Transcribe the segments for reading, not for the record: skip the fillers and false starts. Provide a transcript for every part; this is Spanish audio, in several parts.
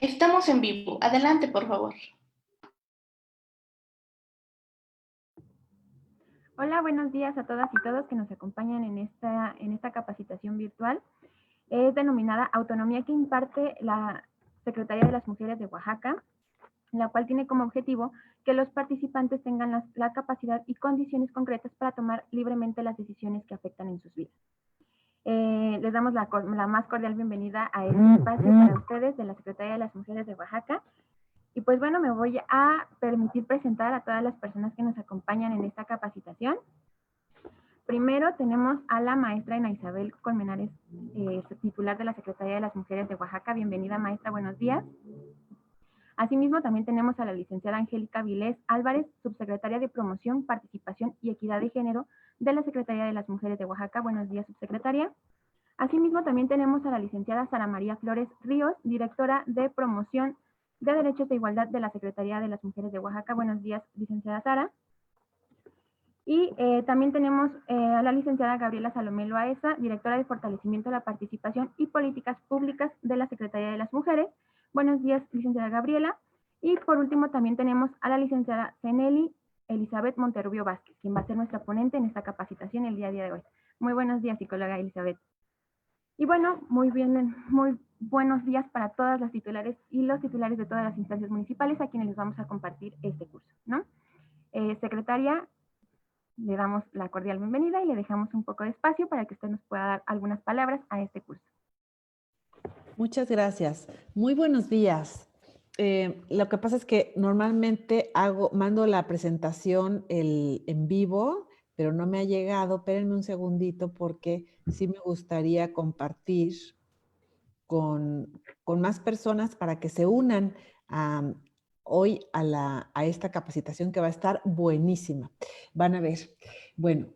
Estamos en vivo. Adelante, por favor. Hola, buenos días a todas y todos que nos acompañan en esta capacitación virtual. Es denominada Autonomía que imparte la Secretaría de las Mujeres de Oaxaca, la cual tiene como objetivo que los participantes tengan la capacidad y condiciones concretas para tomar libremente las decisiones que afectan en sus vidas. Les damos la más cordial bienvenida a este espacio para ustedes de la Secretaría de las Mujeres de Oaxaca. Y pues bueno, me voy a permitir presentar a todas las personas que nos acompañan en esta capacitación. Primero tenemos a la maestra Ana Isabel Colmenares, titular de la Secretaría de las Mujeres de Oaxaca. Bienvenida, maestra, buenos días. Asimismo, también tenemos a la licenciada Angélica Vilés Álvarez, subsecretaria de Promoción, Participación y Equidad de Género de la Secretaría de las Mujeres de Oaxaca. Buenos días, subsecretaria. Asimismo, también tenemos a la licenciada Sara María Flores Ríos, directora de Promoción de Derechos de Igualdad de la Secretaría de las Mujeres de Oaxaca. Buenos días, licenciada Sara. Y también tenemos a la licenciada Gabriela Salomé Loaesa, directora de Fortalecimiento de la Participación y Políticas Públicas de la Secretaría de las Mujeres. Buenos días, licenciada Gabriela. Y por último también tenemos a la licenciada Zeneli Elizabeth Monterrubio Vázquez, quien va a ser nuestra ponente en esta capacitación el día de hoy. Muy buenos días, psicóloga Elizabeth. Y bueno, muy buenos días para todas las titulares y los titulares de todas las instancias municipales a quienes les vamos a compartir este curso, ¿no? Secretaria, le damos la cordial bienvenida y le dejamos un poco de espacio para que usted nos pueda dar algunas palabras a este curso. Muchas gracias. Muy buenos días. Lo que pasa es que normalmente mando la presentación en vivo, pero no me ha llegado. Espérenme un segundito porque sí me gustaría compartir con más personas para que se unan hoy a esta capacitación que va a estar buenísima. Van a ver. Bueno,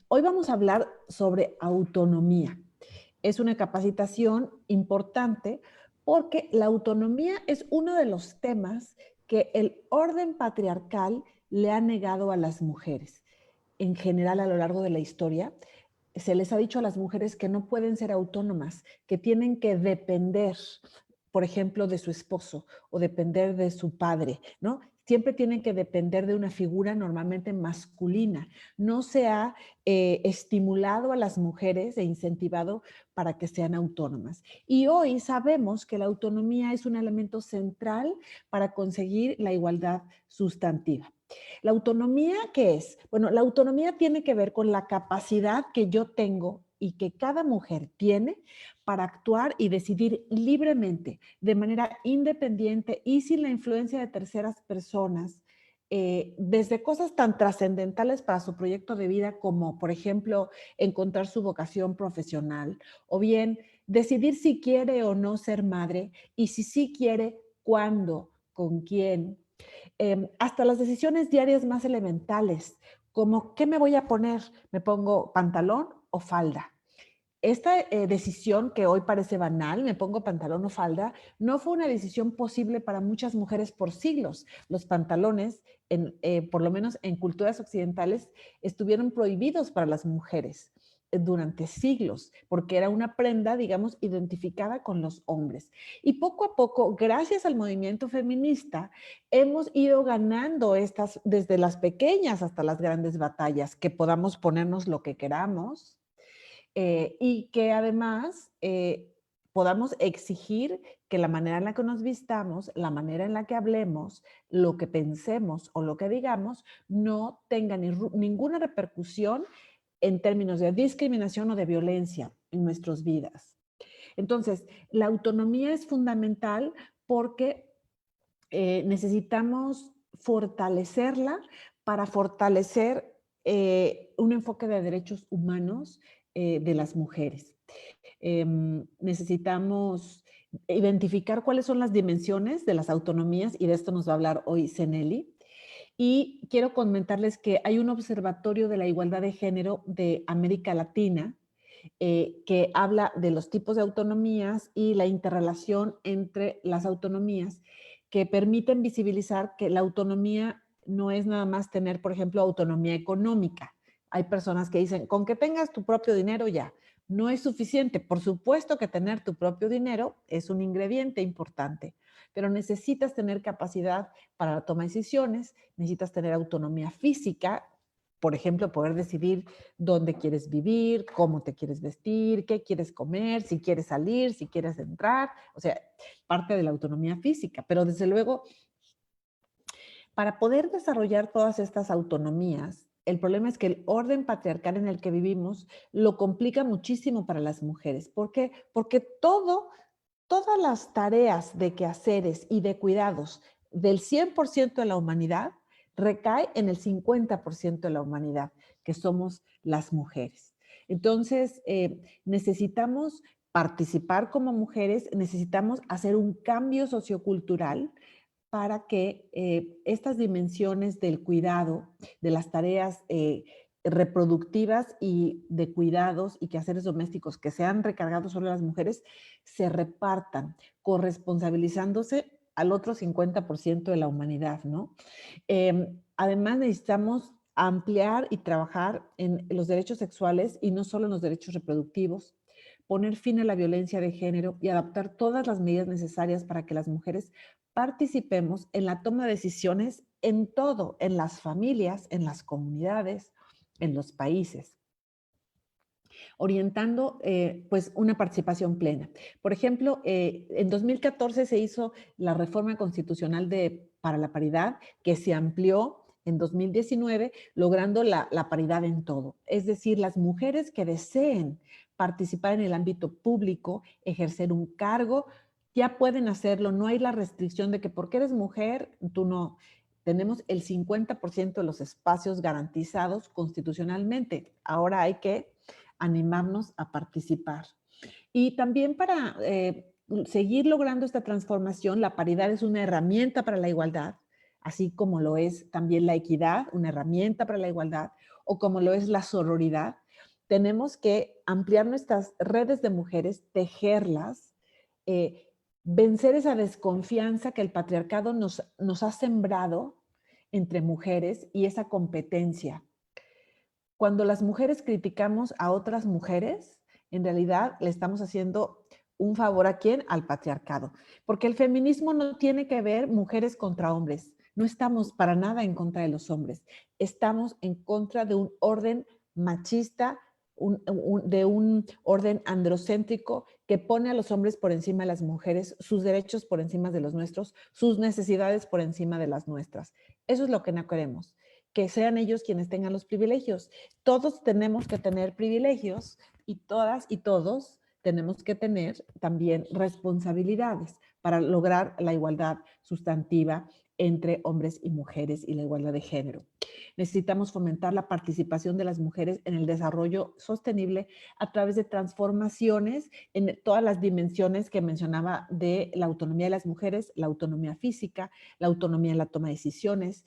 hoy vamos a hablar sobre autonomía. Es una capacitación importante porque la autonomía es uno de los temas que el orden patriarcal le ha negado a las mujeres. En general, a lo largo de la historia, se les ha dicho a las mujeres que no pueden ser autónomas, que tienen que depender, por ejemplo, de su esposo o depender de su padre, ¿no? Siempre tienen que depender de una figura normalmente masculina. No se ha estimulado a las mujeres e incentivado para que sean autónomas. Y hoy sabemos que la autonomía es un elemento central para conseguir la igualdad sustantiva. ¿La autonomía qué es? Bueno, la autonomía tiene que ver con la capacidad que yo tengo y que cada mujer tiene para actuar y decidir libremente, de manera independiente y sin la influencia de terceras personas, desde cosas tan trascendentales para su proyecto de vida como, por ejemplo, encontrar su vocación profesional, o bien decidir si quiere o no ser madre y si sí quiere, cuándo, con quién, hasta las decisiones diarias más elementales, como ¿qué me voy a poner? ¿Me pongo pantalón o falda? Esta decisión que hoy parece banal, me pongo pantalón o falda, no fue una decisión posible para muchas mujeres por siglos. Los pantalones, por lo menos en culturas occidentales, estuvieron prohibidos para las mujeres durante siglos, porque era una prenda, digamos, identificada con los hombres. Y poco a poco, gracias al movimiento feminista, hemos ido ganando estas, desde las pequeñas hasta las grandes batallas, que podamos ponernos lo que queramos, y que además podamos exigir que la manera en la que nos vistamos, la manera en la que hablemos, lo que pensemos o lo que digamos, no tenga ninguna repercusión en términos de discriminación o de violencia en nuestras vidas. Entonces, la autonomía es fundamental porque necesitamos fortalecerla para fortalecer un enfoque de derechos humanos de las mujeres. Necesitamos identificar cuáles son las dimensiones de las autonomías y de esto nos va a hablar hoy Zeneli. Y quiero comentarles que hay un observatorio de la igualdad de género de América Latina que habla de los tipos de autonomías y la interrelación entre las autonomías que permiten visibilizar que la autonomía no es nada más tener, por ejemplo, autonomía económica. Hay personas que dicen, con que tengas tu propio dinero ya. No es suficiente. Por supuesto que tener tu propio dinero es un ingrediente importante, pero necesitas tener capacidad para la toma de decisiones, necesitas tener autonomía física, por ejemplo, poder decidir dónde quieres vivir, cómo te quieres vestir, qué quieres comer, si quieres salir, si quieres entrar, o sea, parte de la autonomía física, pero desde luego, para poder desarrollar todas estas autonomías, el problema es que el orden patriarcal en el que vivimos lo complica muchísimo para las mujeres. ¿Por qué? Porque todas las tareas de quehaceres y de cuidados del 100% de la humanidad recae en el 50% de la humanidad, que somos las mujeres. Entonces, necesitamos participar como mujeres, necesitamos hacer un cambio sociocultural para que estas dimensiones del cuidado, de las tareas reproductivas y de cuidados y quehaceres domésticos que sean recargados sobre las mujeres, se repartan, corresponsabilizándose al otro 50% de la humanidad, ¿no? Además, necesitamos ampliar y trabajar en los derechos sexuales y no solo en los derechos reproductivos, poner fin a la violencia de género y adaptar todas las medidas necesarias para que las mujeres participemos en la toma de decisiones en todo, en las familias, en las comunidades, en los países, orientando pues una participación plena. Por ejemplo, en 2014 se hizo la reforma constitucional para la paridad, que se amplió en 2019, logrando la paridad en todo. Es decir, las mujeres que deseen participar en el ámbito público, ejercer un cargo, ya pueden hacerlo. No hay la restricción de que porque eres mujer, tú no. Tenemos el 50% de los espacios garantizados constitucionalmente. Ahora hay que animarnos a participar. Y también para seguir logrando esta transformación, la paridad es una herramienta para la igualdad, así como lo es también la equidad, una herramienta para la igualdad, o como lo es la sororidad. Tenemos que ampliar nuestras redes de mujeres, tejerlas, eh, vencer esa desconfianza que el patriarcado nos ha sembrado entre mujeres y esa competencia. Cuando las mujeres criticamos a otras mujeres, en realidad le estamos haciendo un favor ¿a quién? Al patriarcado. Porque el feminismo no tiene que ver mujeres contra hombres. No estamos para nada en contra de los hombres. Estamos en contra de un orden machista, de un orden androcéntrico que pone a los hombres por encima de las mujeres, sus derechos por encima de los nuestros, sus necesidades por encima de las nuestras. Eso es lo que no queremos, que sean ellos quienes tengan los privilegios. Todos tenemos que tener privilegios y todas y todos tenemos que tener también responsabilidades para lograr la igualdad sustantiva entre hombres y mujeres y la igualdad de género. Necesitamos fomentar la participación de las mujeres en el desarrollo sostenible a través de transformaciones en todas las dimensiones que mencionaba de la autonomía de las mujeres, la autonomía física, la autonomía en la toma de decisiones,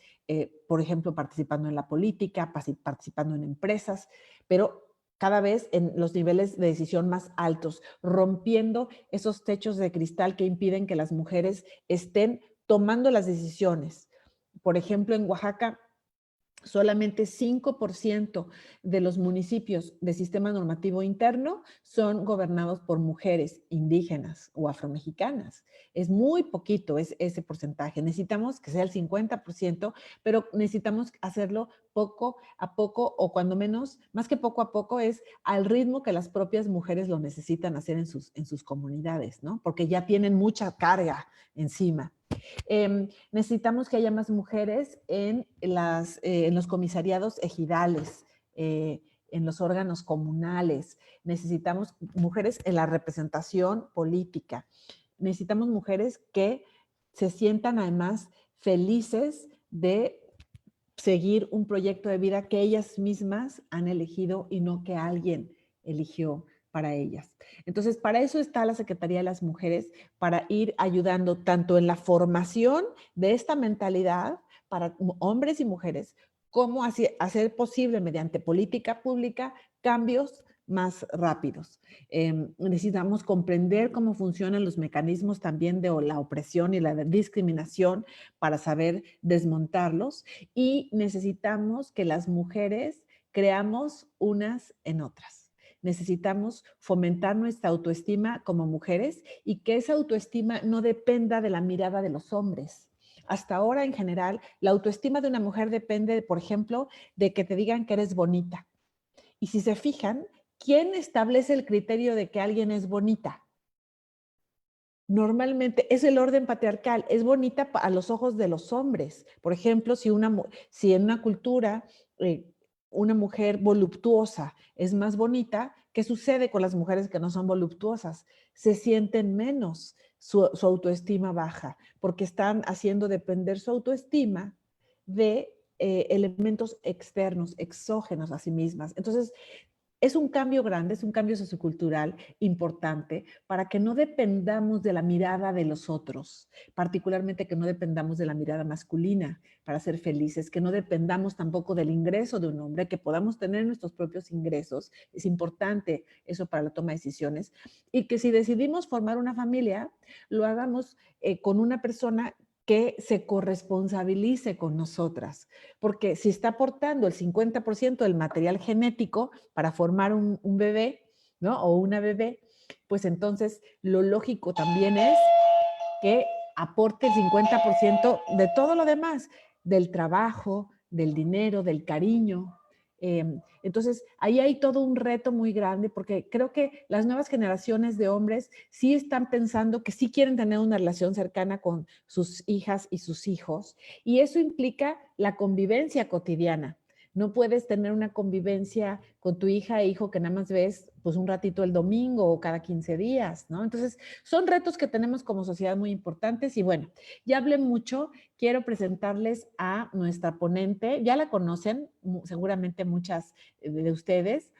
por ejemplo, participando en la política, participando en empresas, pero cada vez en los niveles de decisión más altos, rompiendo esos techos de cristal que impiden que las mujeres estén tomando las decisiones. Por ejemplo, en Oaxaca, solamente 5% de los municipios de sistema normativo interno son gobernados por mujeres indígenas o afromexicanas. Es muy poquito ese porcentaje. Necesitamos que sea el 50%, pero necesitamos hacerlo poco a poco o cuando menos, más que poco a poco, es al ritmo que las propias mujeres lo necesitan hacer en sus comunidades, ¿no? Porque ya tienen mucha carga encima. Necesitamos que haya más mujeres en los comisariados ejidales, en los órganos comunales. Necesitamos mujeres en la representación política. Necesitamos mujeres que se sientan además felices de seguir un proyecto de vida que ellas mismas han elegido y no que alguien eligió para ellas. Entonces, para eso está la Secretaría de las Mujeres, para ir ayudando tanto en la formación de esta mentalidad para hombres y mujeres, como hacer posible mediante política pública cambios más rápidos. Necesitamos comprender cómo funcionan los mecanismos también de la opresión y la discriminación para saber desmontarlos y necesitamos que las mujeres creamos unas en otras. necesitamos fomentar nuestra autoestima como mujeres y que esa autoestima no dependa de la mirada de los hombres. Hasta ahora, en general, la autoestima de una mujer depende, por ejemplo, de que te digan que eres bonita. Y si se fijan, ¿quién establece el criterio de que alguien es bonita? Normalmente es el orden patriarcal, es bonita a los ojos de los hombres. Por ejemplo, si en una cultura una mujer voluptuosa es más bonita, ¿qué sucede con las mujeres que no son voluptuosas? Se sienten menos, su autoestima baja, porque están haciendo depender su autoestima de elementos externos, exógenos a sí mismas. Entonces, es un cambio grande, es un cambio sociocultural importante para que no dependamos de la mirada de los otros, particularmente que no dependamos de la mirada masculina para ser felices, que no dependamos tampoco del ingreso de un hombre, que podamos tener nuestros propios ingresos. Es importante eso para la toma de decisiones y que si decidimos formar una familia, lo hagamos con una persona que se corresponsabilice con nosotras, porque si está aportando el 50% del material genético para formar un bebé, ¿no? O una bebé, pues entonces lo lógico también es que aporte el 50% de todo lo demás, del trabajo, del dinero, del cariño. Entonces, ahí hay todo un reto muy grande porque creo que las nuevas generaciones de hombres sí están pensando que sí quieren tener una relación cercana con sus hijas y sus hijos y eso implica la convivencia cotidiana. No puedes tener una convivencia con tu hija e hijo que nada más ves pues un ratito el domingo o cada 15 días, ¿no? Entonces, son retos que tenemos como sociedad muy importantes y bueno, ya hablé mucho, quiero presentarles a nuestra ponente, ya la conocen seguramente muchas de ustedes,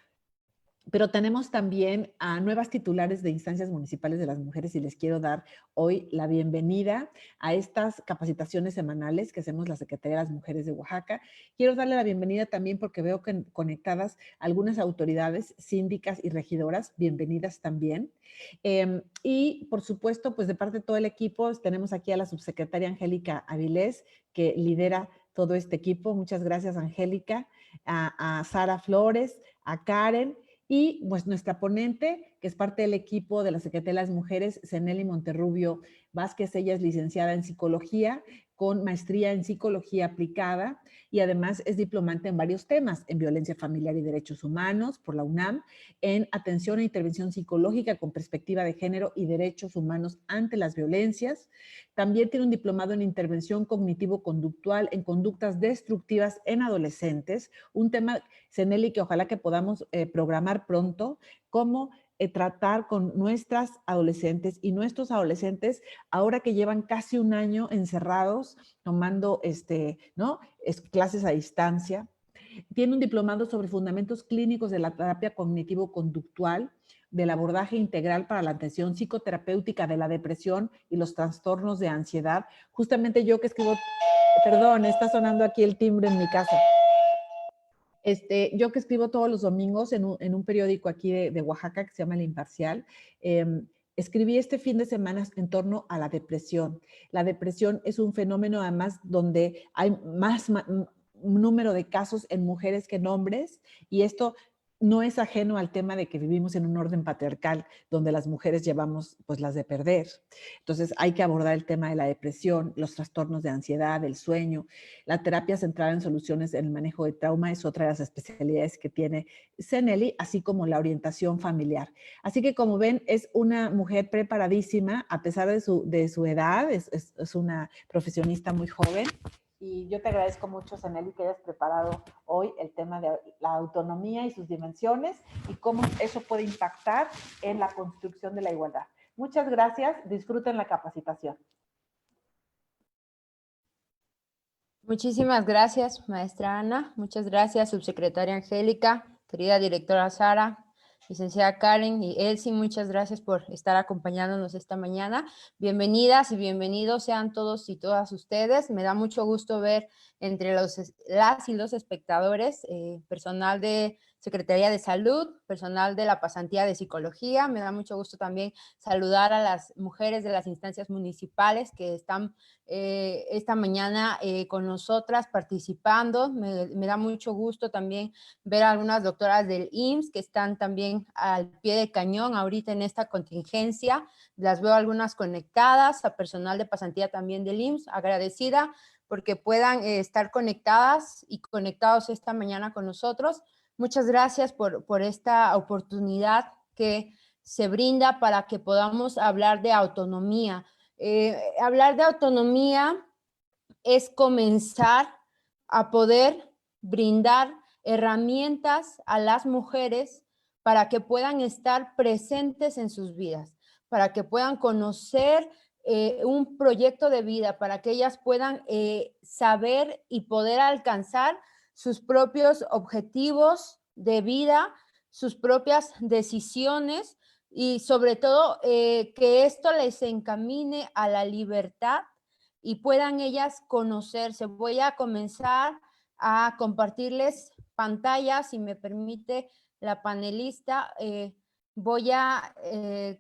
pero tenemos también a nuevas titulares de instancias municipales de las mujeres y les quiero dar hoy la bienvenida a estas capacitaciones semanales que hacemos la Secretaría de las Mujeres de Oaxaca. Quiero darle la bienvenida también porque veo que conectadas algunas autoridades, síndicas y regidoras, bienvenidas también. Y por supuesto, pues de parte de todo el equipo, tenemos aquí a la subsecretaria Angélica Avilés, que lidera todo este equipo. Muchas gracias, Angélica, a Sara Flores, a Karen, y pues nuestra ponente, que es parte del equipo de la Secretaría de las Mujeres, Zeneli Monterrubio Vázquez. Ella es licenciada en psicología con maestría en psicología aplicada y además es diplomante en varios temas, en violencia familiar y derechos humanos por la UNAM, en atención e intervención psicológica con perspectiva de género y derechos humanos ante las violencias. También tiene un diplomado en intervención cognitivo-conductual en conductas destructivas en adolescentes, un tema, Zeneli, que ojalá que podamos programar pronto, cómo tratar con nuestras adolescentes y nuestros adolescentes ahora que llevan casi un año encerrados tomando ¿no? Clases a distancia. Tiene un diplomado sobre fundamentos clínicos de la terapia cognitivo-conductual, del abordaje integral para la atención psicoterapéutica de la depresión y los trastornos de ansiedad. Justamente yo que escribo, perdón, está sonando aquí el timbre en mi casa. Yo que escribo todos los domingos en un periódico aquí de Oaxaca que se llama El Imparcial, escribí este fin de semana en torno a la depresión. La depresión es un fenómeno además donde hay más número de casos en mujeres que en hombres y esto no es ajeno al tema de que vivimos en un orden patriarcal donde las mujeres llevamos pues las de perder. Entonces hay que abordar el tema de la depresión, los trastornos de ansiedad, el sueño. La terapia centrada en soluciones en el manejo de trauma es otra de las especialidades que tiene Zeneli, así como la orientación familiar. Así que como ven, es una mujer preparadísima a pesar de su edad, es una profesionista muy joven. Y yo te agradezco mucho, Zeneli, que hayas preparado hoy el tema de la autonomía y sus dimensiones y cómo eso puede impactar en la construcción de la igualdad. Muchas gracias, disfruten la capacitación. Muchísimas gracias, maestra Ana. Muchas gracias, subsecretaria Angélica, querida directora Sara, licenciada Karen y Elsie, muchas gracias por estar acompañándonos esta mañana. Bienvenidas y bienvenidos sean todos y todas ustedes. Me da mucho gusto ver entre las y los espectadores, personal de Secretaría de Salud, personal de la pasantía de Psicología. Me da mucho gusto también saludar a las mujeres de las instancias municipales que están esta mañana con nosotras participando. Me da mucho gusto también ver a algunas doctoras del IMSS que están también al pie de cañón ahorita en esta contingencia. Las veo algunas conectadas, a personal de pasantía también del IMSS, agradecida porque puedan estar conectadas y conectados esta mañana con nosotros. Muchas gracias por esta oportunidad que se brinda para que podamos hablar de autonomía. Hablar de autonomía es comenzar a poder brindar herramientas a las mujeres para que puedan estar presentes en sus vidas, para que puedan conocer un proyecto de vida, para que ellas puedan saber y poder alcanzar sus propios objetivos de vida, sus propias decisiones y sobre todo que esto les encamine a la libertad y puedan ellas conocerse. Voy a comenzar a compartirles pantalla, si me permite la panelista. Voy a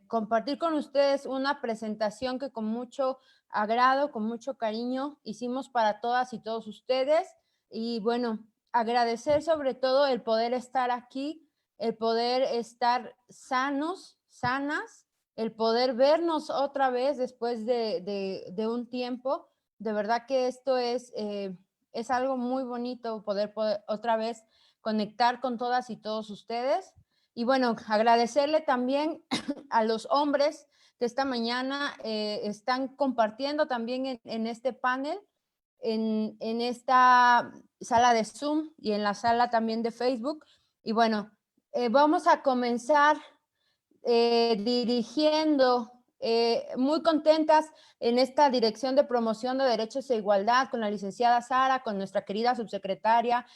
compartir con ustedes una presentación que con mucho agrado, con mucho cariño hicimos para todas y todos ustedes. Y bueno, agradecer sobre todo el poder estar aquí, el poder estar sanos, sanas, el poder vernos otra vez después de un tiempo. De verdad que esto es algo muy bonito, poder otra vez conectar con todas y todos ustedes. Y bueno, agradecerle también a los hombres que esta mañana están compartiendo también en este panel, en esta sala de Zoom y en la sala también de Facebook. Y bueno, vamos a comenzar dirigiendo, muy contentas en esta dirección de promoción de derechos e igualdad con la licenciada Sara, con nuestra querida subsecretaria,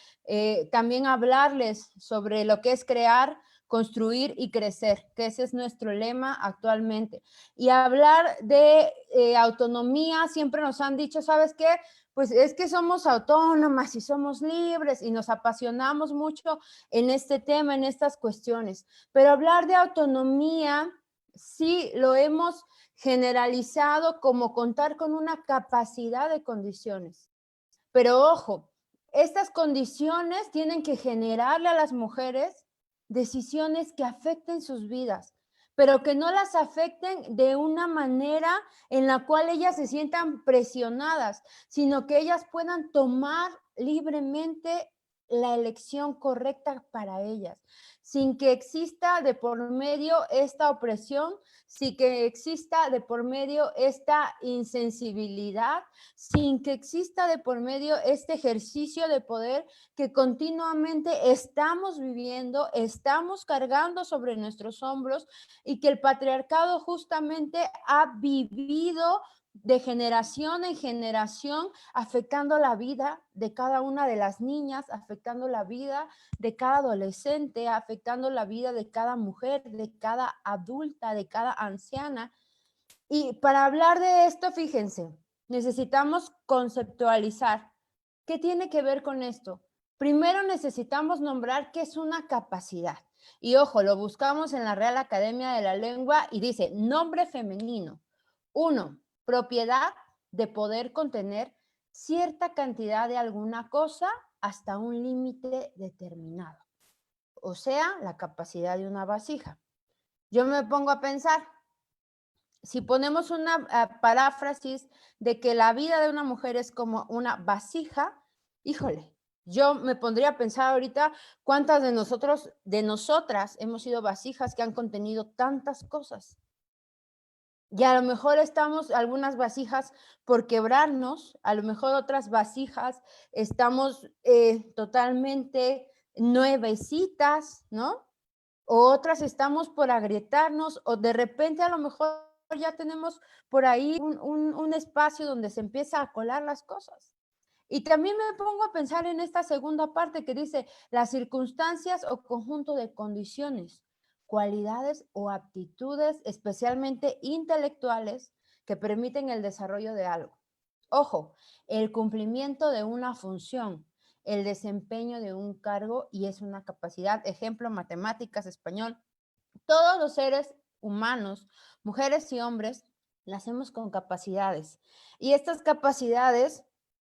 también hablarles sobre lo que es crear, construir y crecer, que ese es nuestro lema actualmente. Y hablar de autonomía, siempre nos han dicho, ¿sabes qué? Pues es que somos autónomas y somos libres y nos apasionamos mucho en este tema, en estas cuestiones. Pero hablar de autonomía, sí lo hemos generalizado como contar con una capacidad de condiciones. Pero ojo, estas condiciones tienen que generarle a las mujeres decisiones que afecten sus vidas, pero que no las afecten de una manera en la cual ellas se sientan presionadas, sino que ellas puedan tomar libremente la elección correcta para ellas, sin que exista de por medio esta opresión, sin que exista de por medio esta insensibilidad, sin que exista de por medio este ejercicio de poder que continuamente estamos viviendo, estamos cargando sobre nuestros hombros y que el patriarcado justamente ha vivido de generación en generación, afectando la vida de cada una de las niñas, afectando la vida de cada adolescente, afectando la vida de cada mujer, de cada adulta, de cada anciana. Y para hablar de esto, fíjense, necesitamos conceptualizar qué tiene que ver con esto. Primero necesitamos nombrar qué es una capacidad. Y ojo, lo buscamos en la Real Academia de la Lengua y dice nombre femenino. 1, propiedad de poder contener cierta cantidad de alguna cosa hasta un límite determinado. O sea, la capacidad de una vasija. Yo me pongo a pensar, si ponemos una paráfrasis de que la vida de una mujer es como una vasija, híjole, yo me pondría a pensar ahorita cuántas de nosotras hemos sido vasijas que han contenido tantas cosas. Y a lo mejor estamos algunas vasijas por quebrarnos, a lo mejor otras vasijas estamos totalmente nuevecitas, ¿no? O otras estamos por agrietarnos, o de repente a lo mejor ya tenemos por ahí un espacio donde se empieza a colar las cosas. Y también me pongo a pensar en esta segunda parte que dice las circunstancias o conjunto de condiciones, cualidades o aptitudes, especialmente intelectuales, que permiten el desarrollo de algo. Ojo, el cumplimiento de una función, el desempeño de un cargo y es una capacidad. Ejemplo, matemáticas, español. Todos los seres humanos, mujeres y hombres, nacemos con capacidades. Y estas capacidades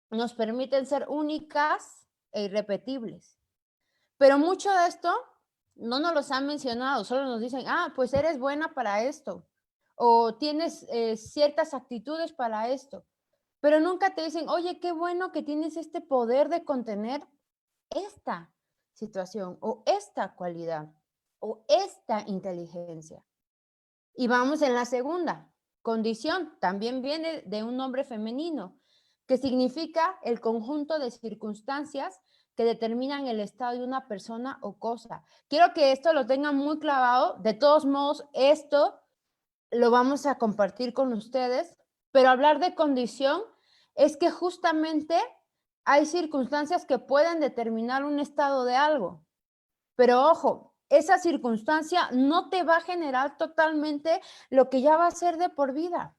nos permiten ser únicas e irrepetibles. Pero mucho de esto no nos los han mencionado, solo nos dicen, pues eres buena para esto, o tienes ciertas actitudes para esto, pero nunca te dicen, oye, qué bueno que tienes este poder de contener esta situación, o esta cualidad, o esta inteligencia. Y vamos en la segunda condición, también viene de un nombre femenino, que significa el conjunto de circunstancias que determinan el estado de una persona o cosa. Quiero que esto lo tengan muy clavado. De todos modos, esto lo vamos a compartir con ustedes, pero hablar de condición es que justamente hay circunstancias que pueden determinar un estado de algo. Pero ojo, esa circunstancia no te va a generar totalmente lo que ya va a ser de por vida,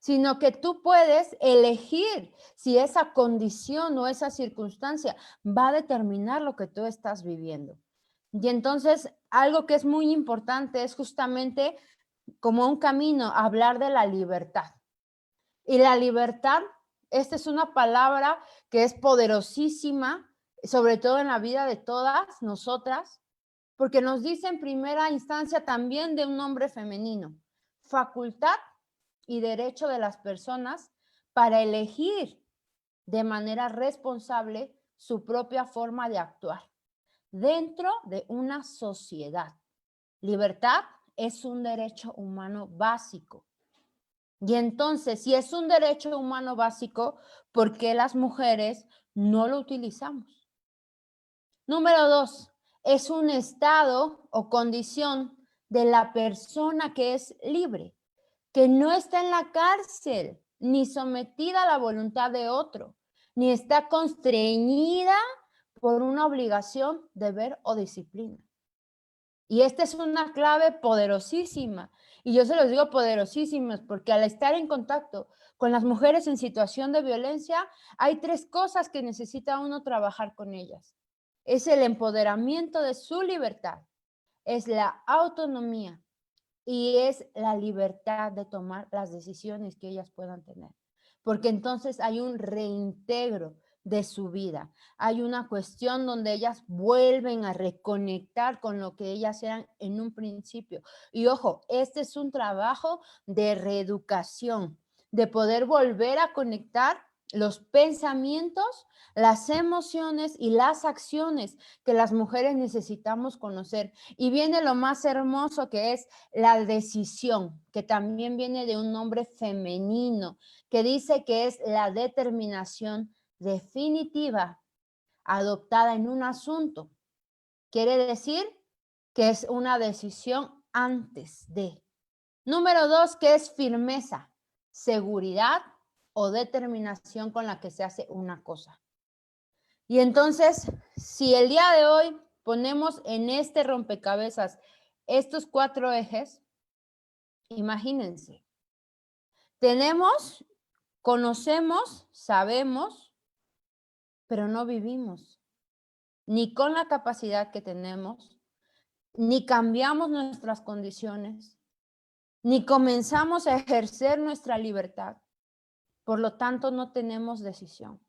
sino que tú puedes elegir si esa condición o esa circunstancia va a determinar lo que tú estás viviendo. Y entonces, algo que es muy importante es justamente como un camino hablar de la libertad. Y la libertad, esta es una palabra que es poderosísima, sobre todo en la vida de todas nosotras, porque nos dice en primera instancia también de un nombre femenino, facultad y derecho de las personas para elegir de manera responsable su propia forma de actuar dentro de una sociedad. Libertad es un derecho humano básico. Y entonces, si es un derecho humano básico, ¿por qué las mujeres no lo utilizamos? Número 2, es un estado o condición de la persona que es libre, que no está en la cárcel, ni sometida a la voluntad de otro, ni está constreñida por una obligación, deber o disciplina. Y esta es una clave poderosísima. Y yo se los digo poderosísimas porque al estar en contacto con las mujeres en situación de violencia, hay 3 cosas que necesita uno trabajar con ellas. Es el empoderamiento de su libertad, es la autonomía y es la libertad de tomar las decisiones que ellas puedan tener. Porque entonces hay un reintegro de su vida. Hay una cuestión donde ellas vuelven a reconectar con lo que ellas eran en un principio. Y ojo, este es un trabajo de reeducación, de poder volver a conectar los pensamientos, las emociones y las acciones que las mujeres necesitamos conocer. Y viene lo más hermoso que es la decisión, que también viene de un nombre femenino, que dice que es la determinación definitiva adoptada en un asunto. Quiere decir que es una decisión antes de. Número 2, que es firmeza, seguridad o determinación con la que se hace una cosa. Y entonces, si el día de hoy ponemos en este rompecabezas estos 4 ejes, imagínense, tenemos, conocemos, sabemos, pero no vivimos, ni con la capacidad que tenemos, ni cambiamos nuestras condiciones, ni comenzamos a ejercer nuestra libertad. Por lo tanto, no tenemos decisión.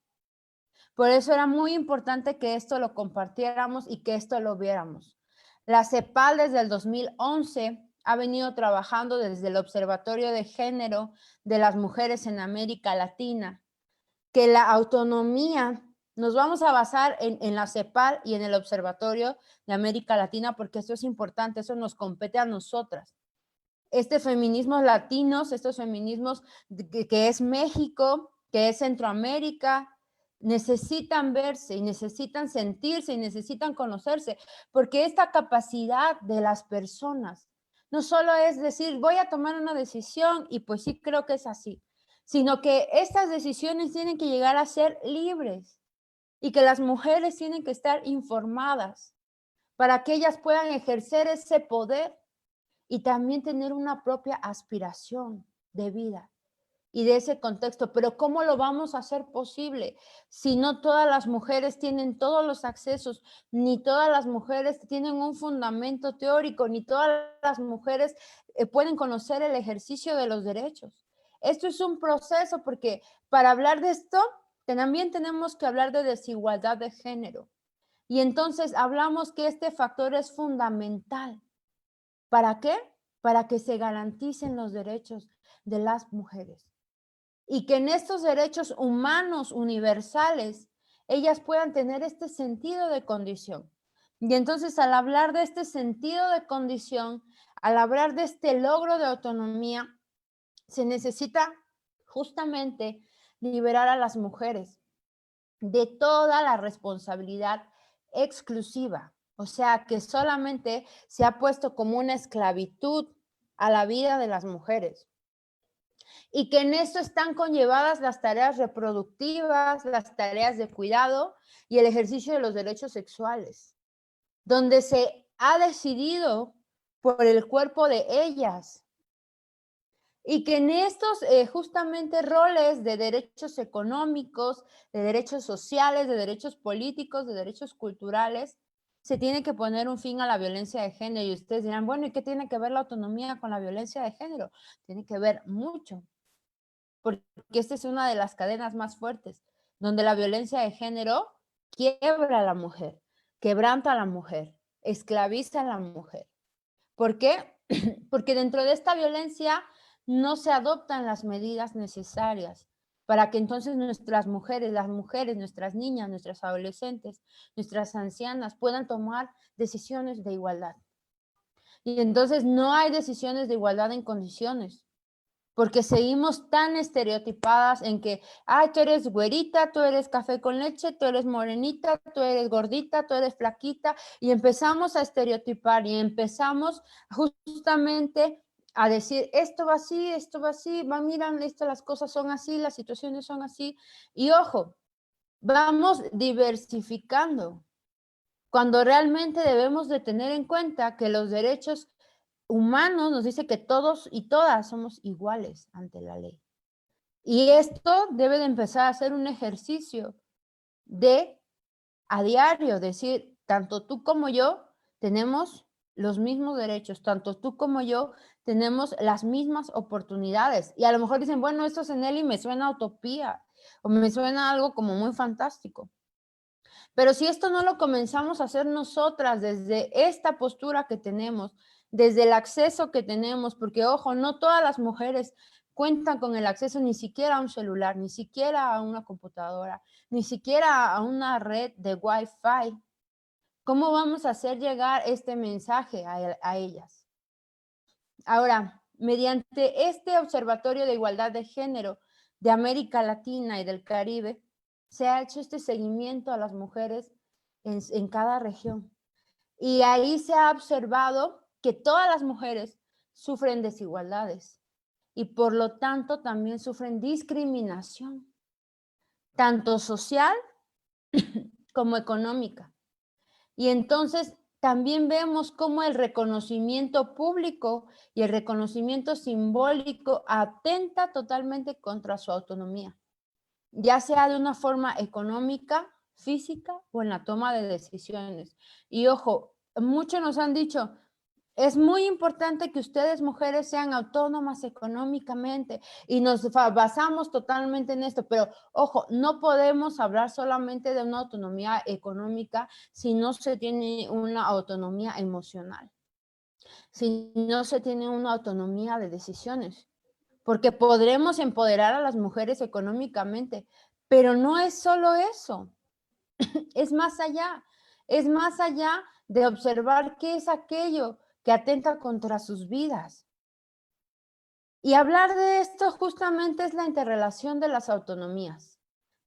Por eso era muy importante que esto lo compartiéramos y que esto lo viéramos. La CEPAL desde el 2011 ha venido trabajando desde el Observatorio de Género de las Mujeres en América Latina, que la autonomía, nos vamos a basar en la CEPAL y en el Observatorio de América Latina, porque eso es importante, eso nos compete a nosotras. Este feminismo latinos, estos feminismos que es México, que es Centroamérica, necesitan verse y necesitan sentirse y necesitan conocerse, porque esta capacidad de las personas no solo es decir, voy a tomar una decisión y pues sí creo que es así, sino que estas decisiones tienen que llegar a ser libres y que las mujeres tienen que estar informadas para que ellas puedan ejercer ese poder y también tener una propia aspiración de vida. y de ese contexto. Pero ¿cómo lo vamos a hacer posible si no todas las mujeres tienen todos los accesos, ni todas las mujeres tienen un fundamento teórico, ni todas las mujeres pueden conocer el ejercicio de los derechos? Esto es un proceso porque para hablar de esto también tenemos que hablar de desigualdad de género. Y entonces hablamos que este factor es fundamental. ¿Para qué? Para que se garanticen los derechos de las mujeres. Y que en estos derechos humanos universales, ellas puedan tener este sentido de condición. Y entonces al hablar de este sentido de condición, al hablar de este logro de autonomía, se necesita justamente liberar a las mujeres de toda la responsabilidad exclusiva, o sea, que solamente se ha puesto como una esclavitud a la vida de las mujeres. Y que en esto están conllevadas las tareas reproductivas, las tareas de cuidado y el ejercicio de los derechos sexuales, donde se ha decidido por el cuerpo de ellas. Y que en estos justamente roles de derechos económicos, de derechos sociales, de derechos políticos, de derechos culturales, se tiene que poner un fin a la violencia de género. Y ustedes dirán, bueno, ¿y qué tiene que ver la autonomía con la violencia de género? Tiene que ver mucho, porque esta es una de las cadenas más fuertes, donde la violencia de género quiebra a la mujer, quebranta a la mujer, esclaviza a la mujer. ¿Por qué? Porque dentro de esta violencia no se adoptan las medidas necesarias para que entonces nuestras mujeres, las mujeres, nuestras niñas, nuestras adolescentes, nuestras ancianas puedan tomar decisiones de igualdad. Y entonces no hay decisiones de igualdad en condiciones, porque seguimos tan estereotipadas en que, ay, tú eres güerita, tú eres café con leche, tú eres morenita, tú eres gordita, tú eres flaquita, y empezamos a estereotipar y empezamos justamente a decir, esto va así, va, miran, esto, las cosas son así, las situaciones son así, y ojo, vamos diversificando, cuando realmente debemos de tener en cuenta que los derechos humanos nos dice que todos y todas somos iguales ante la ley. Y esto debe de empezar a ser un ejercicio de a diario, decir, tanto tú como yo tenemos los mismos derechos, tanto tú como yo tenemos las mismas oportunidades. Y a lo mejor dicen, bueno, esto es en él y me suena a utopía o me suena algo como muy fantástico. Pero si esto no lo comenzamos a hacer nosotras desde esta postura que tenemos, desde el acceso que tenemos, porque ojo, no todas las mujeres cuentan con el acceso ni siquiera a un celular, ni siquiera a una computadora, ni siquiera a una red de Wi-Fi. ¿Cómo vamos a hacer llegar este mensaje a ellas? Ahora, mediante este Observatorio de Igualdad de Género de América Latina y del Caribe, se ha hecho este seguimiento a las mujeres en cada región. Y ahí se ha observado que todas las mujeres sufren desigualdades y por lo tanto también sufren discriminación, tanto social como económica. Y entonces también vemos cómo el reconocimiento público y el reconocimiento simbólico atenta totalmente contra su autonomía, ya sea de una forma económica, física o en la toma de decisiones. Y ojo, muchos nos han dicho, es muy importante que ustedes mujeres sean autónomas económicamente y nos basamos totalmente en esto, pero ojo, no podemos hablar solamente de una autonomía económica si no se tiene una autonomía emocional, si no se tiene una autonomía de decisiones, porque podremos empoderar a las mujeres económicamente, pero no es solo eso, es más allá de observar qué es aquello que atenta contra sus vidas. Y hablar de esto justamente es la interrelación de las autonomías.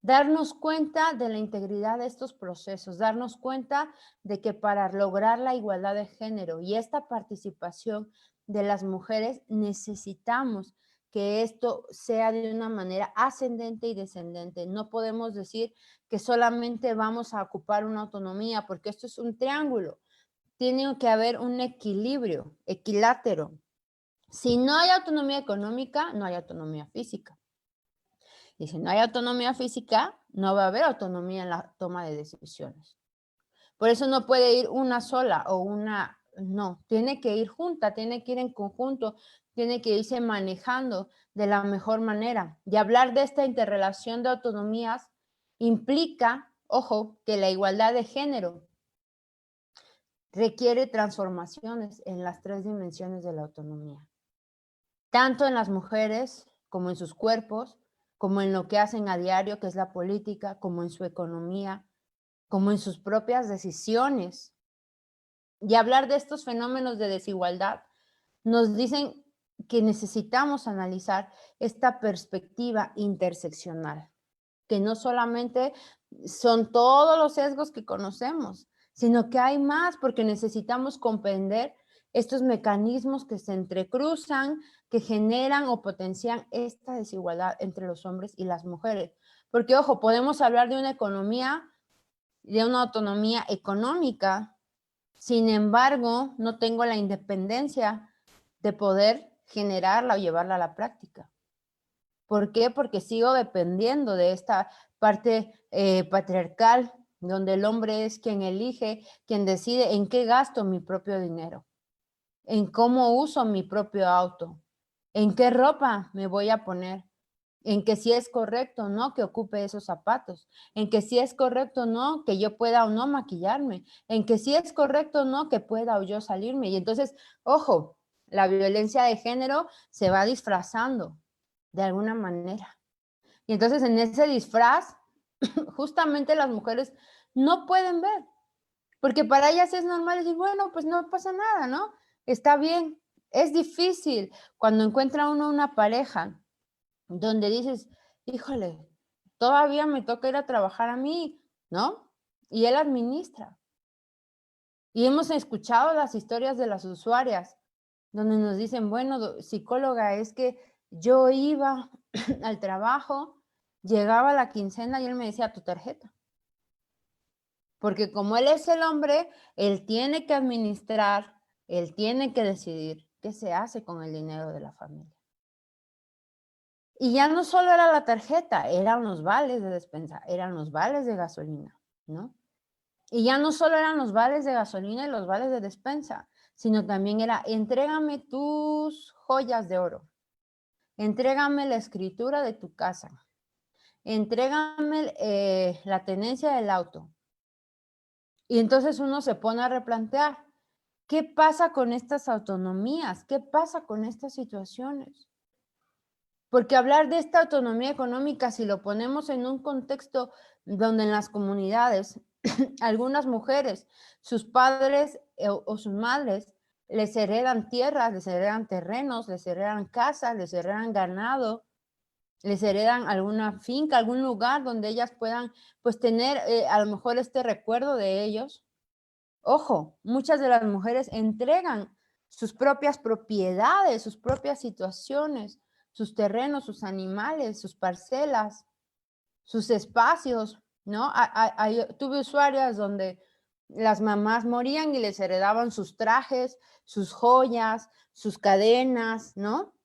Darnos cuenta de la integridad de estos procesos, darnos cuenta de que para lograr la igualdad de género y esta participación de las mujeres necesitamos que esto sea de una manera ascendente y descendente. No podemos decir que solamente vamos a ocupar una autonomía porque esto es un triángulo. Tiene que haber un equilibrio, equilátero. Si no hay autonomía económica, no hay autonomía física. Y si no hay autonomía física, no va a haber autonomía en la toma de decisiones. Por eso no puede ir una sola o una, no, tiene que ir junta, tiene que ir en conjunto, tiene que irse manejando de la mejor manera. Y hablar de esta interrelación de autonomías implica, ojo, que la igualdad de género requiere transformaciones en las 3 dimensiones de la autonomía, tanto en las mujeres como en sus cuerpos, como en lo que hacen a diario, que es la política, como en su economía, como en sus propias decisiones. Y hablar de estos fenómenos de desigualdad nos dicen que necesitamos analizar esta perspectiva interseccional, que no solamente son todos los sesgos que conocemos, sino que hay más porque necesitamos comprender estos mecanismos que se entrecruzan, que generan o potencian esta desigualdad entre los hombres y las mujeres. Porque, ojo, podemos hablar de una economía, de una autonomía económica, sin embargo, no tengo la independencia de poder generarla o llevarla a la práctica. ¿Por qué? Porque sigo dependiendo de esta parte patriarcal, donde el hombre es quien elige, quien decide en qué gasto mi propio dinero, en cómo uso mi propio auto, en qué ropa me voy a poner, en que si es correcto o no que ocupe esos zapatos, en que si es correcto o no que yo pueda o no maquillarme, en que si es correcto o no que pueda o yo salirme. Y entonces, ojo, la violencia de género se va disfrazando de alguna manera. Y entonces en ese disfraz, justamente las mujeres no pueden ver, porque para ellas es normal decir, bueno, pues no pasa nada, ¿no? Está bien. Es difícil cuando encuentra uno una pareja donde dices, híjole, todavía me toca ir a trabajar a mí, ¿no? Y él administra. Y hemos escuchado las historias de las usuarias, donde nos dicen, bueno, psicóloga, es que yo iba al trabajo, llegaba la quincena y él me decía, tu tarjeta. Porque como él es el hombre, él tiene que administrar, él tiene que decidir qué se hace con el dinero de la familia. Y ya no solo era la tarjeta, eran los vales de despensa, eran los vales de gasolina, ¿no? Y ya no solo eran los vales de gasolina y los vales de despensa, sino también era, entrégame tus joyas de oro, entrégame la escritura de tu casa, entrégame la tenencia del auto. Y entonces uno se pone a replantear, ¿qué pasa con estas autonomías? ¿Qué pasa con estas situaciones? Porque hablar de esta autonomía económica, si lo ponemos en un contexto donde en las comunidades, algunas mujeres, sus padres o sus madres, les heredan tierras, les heredan terrenos, les heredan casas, les heredan ganado, les heredan alguna finca, algún lugar donde ellas puedan pues tener a lo mejor este recuerdo de ellos. Ojo, muchas de las mujeres entregan sus propias propiedades, sus propias situaciones, sus terrenos, sus animales, sus parcelas, sus espacios, ¿no? Tuve usuarias donde las mamás morían y les heredaban sus trajes, sus joyas, sus cadenas, ¿no?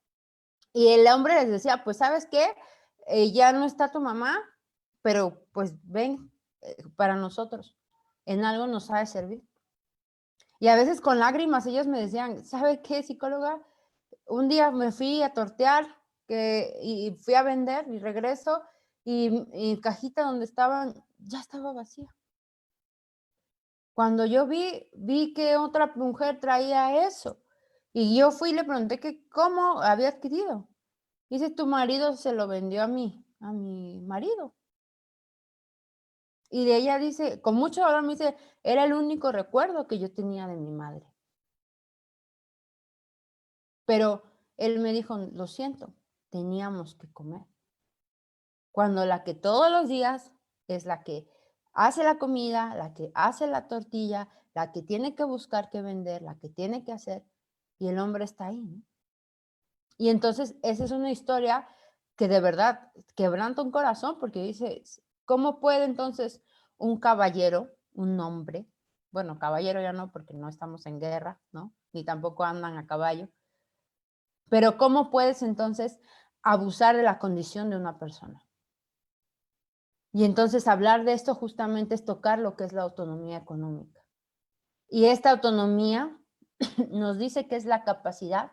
Y el hombre les decía, pues, ¿sabes qué? Ya no está tu mamá, pero pues ven, para nosotros, en algo nos ha de servir. Y a veces con lágrimas ellos me decían, ¿sabe qué, psicóloga? Un día me fui a tortear y fui a vender y regreso y cajita donde estaban ya estaba vacía. Cuando yo vi que otra mujer traía eso y yo fui y le pregunté que cómo había adquirido. Dice, tu marido se lo vendió a mi marido. Y de ella dice, con mucho dolor me dice, era el único recuerdo que yo tenía de mi madre. Pero él me dijo, lo siento, teníamos que comer. Cuando la que todos los días es la que hace la comida, la que hace la tortilla, la que tiene que buscar qué vender, la que tiene que hacer, y el hombre está ahí, ¿no? Y entonces esa es una historia que de verdad quebranta un corazón porque dice, ¿cómo puede entonces un caballero, un hombre, bueno, caballero ya no porque no estamos en guerra, ¿no? Ni tampoco andan a caballo, pero ¿cómo puedes entonces abusar de la condición de una persona? Y entonces hablar de esto justamente es tocar lo que es la autonomía económica. Y esta autonomía nos dice que es la capacidad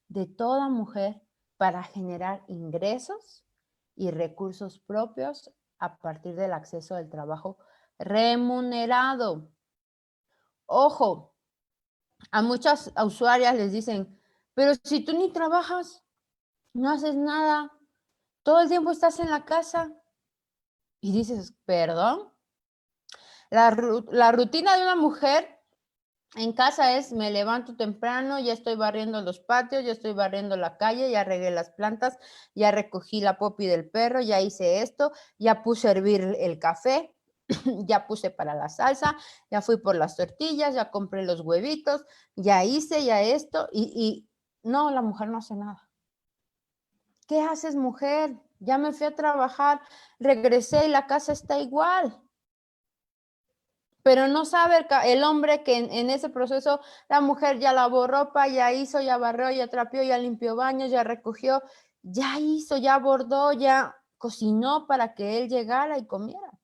de toda mujer para generar ingresos y recursos propios a partir del acceso al trabajo remunerado. Ojo, a muchas usuarias les dicen, pero si tú ni trabajas, no haces nada, todo el tiempo estás en la casa. Y dices, perdón. La rutina de una mujer en casa es, me levanto temprano, ya estoy barriendo los patios, ya estoy barriendo la calle, ya regué las plantas, ya recogí la popi del perro, ya hice esto, ya puse a hervir el café, ya puse para la salsa, ya fui por las tortillas, ya compré los huevitos, ya hice, ya esto, y no, la mujer no hace nada. ¿Qué haces, mujer? Ya me fui a trabajar, regresé y la casa está igual. Pero no sabe el hombre que en ese proceso la mujer ya lavó ropa, ya hizo, ya barrió, ya trapeó, ya limpió baños, ya recogió, ya hizo, ya bordó, ya cocinó para que él llegara y comiera.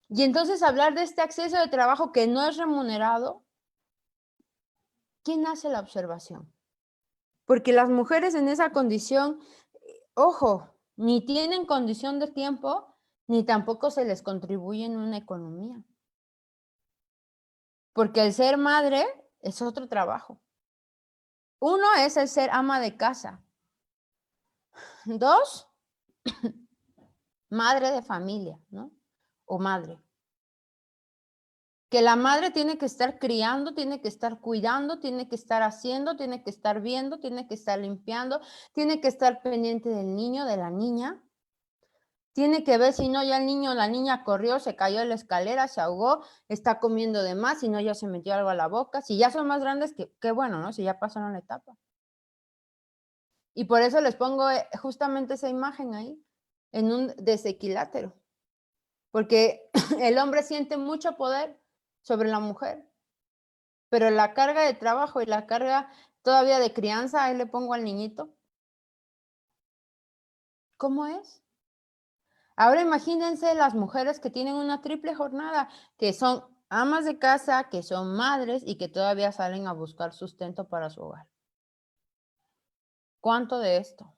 Y entonces hablar de este acceso de trabajo que no es remunerado, ¿quién hace la observación? Porque las mujeres en esa condición, ojo, ni tienen condición de tiempo, ni tampoco se les contribuye en una economía. Porque el ser madre es otro trabajo. Uno es el ser ama de casa. 2, madre de familia, ¿no? O madre. Que la madre tiene que estar criando, tiene que estar cuidando, tiene que estar haciendo, tiene que estar viendo, tiene que estar limpiando, tiene que estar pendiente del niño, de la niña. Tiene que ver si no ya el niño o la niña corrió, se cayó en la escalera, se ahogó, está comiendo de más, si no ya se metió algo a la boca. Si ya son más grandes, qué bueno, ¿no? Si ya pasaron la etapa. Y por eso les pongo justamente esa imagen ahí, en un desequilátero. Porque el hombre siente mucho poder sobre la mujer, pero la carga de trabajo y la carga todavía de crianza, ahí le pongo al niñito. ¿Cómo es? Ahora imagínense las mujeres que tienen una triple jornada, que son amas de casa, que son madres y que todavía salen a buscar sustento para su hogar. ¿Cuánto de esto?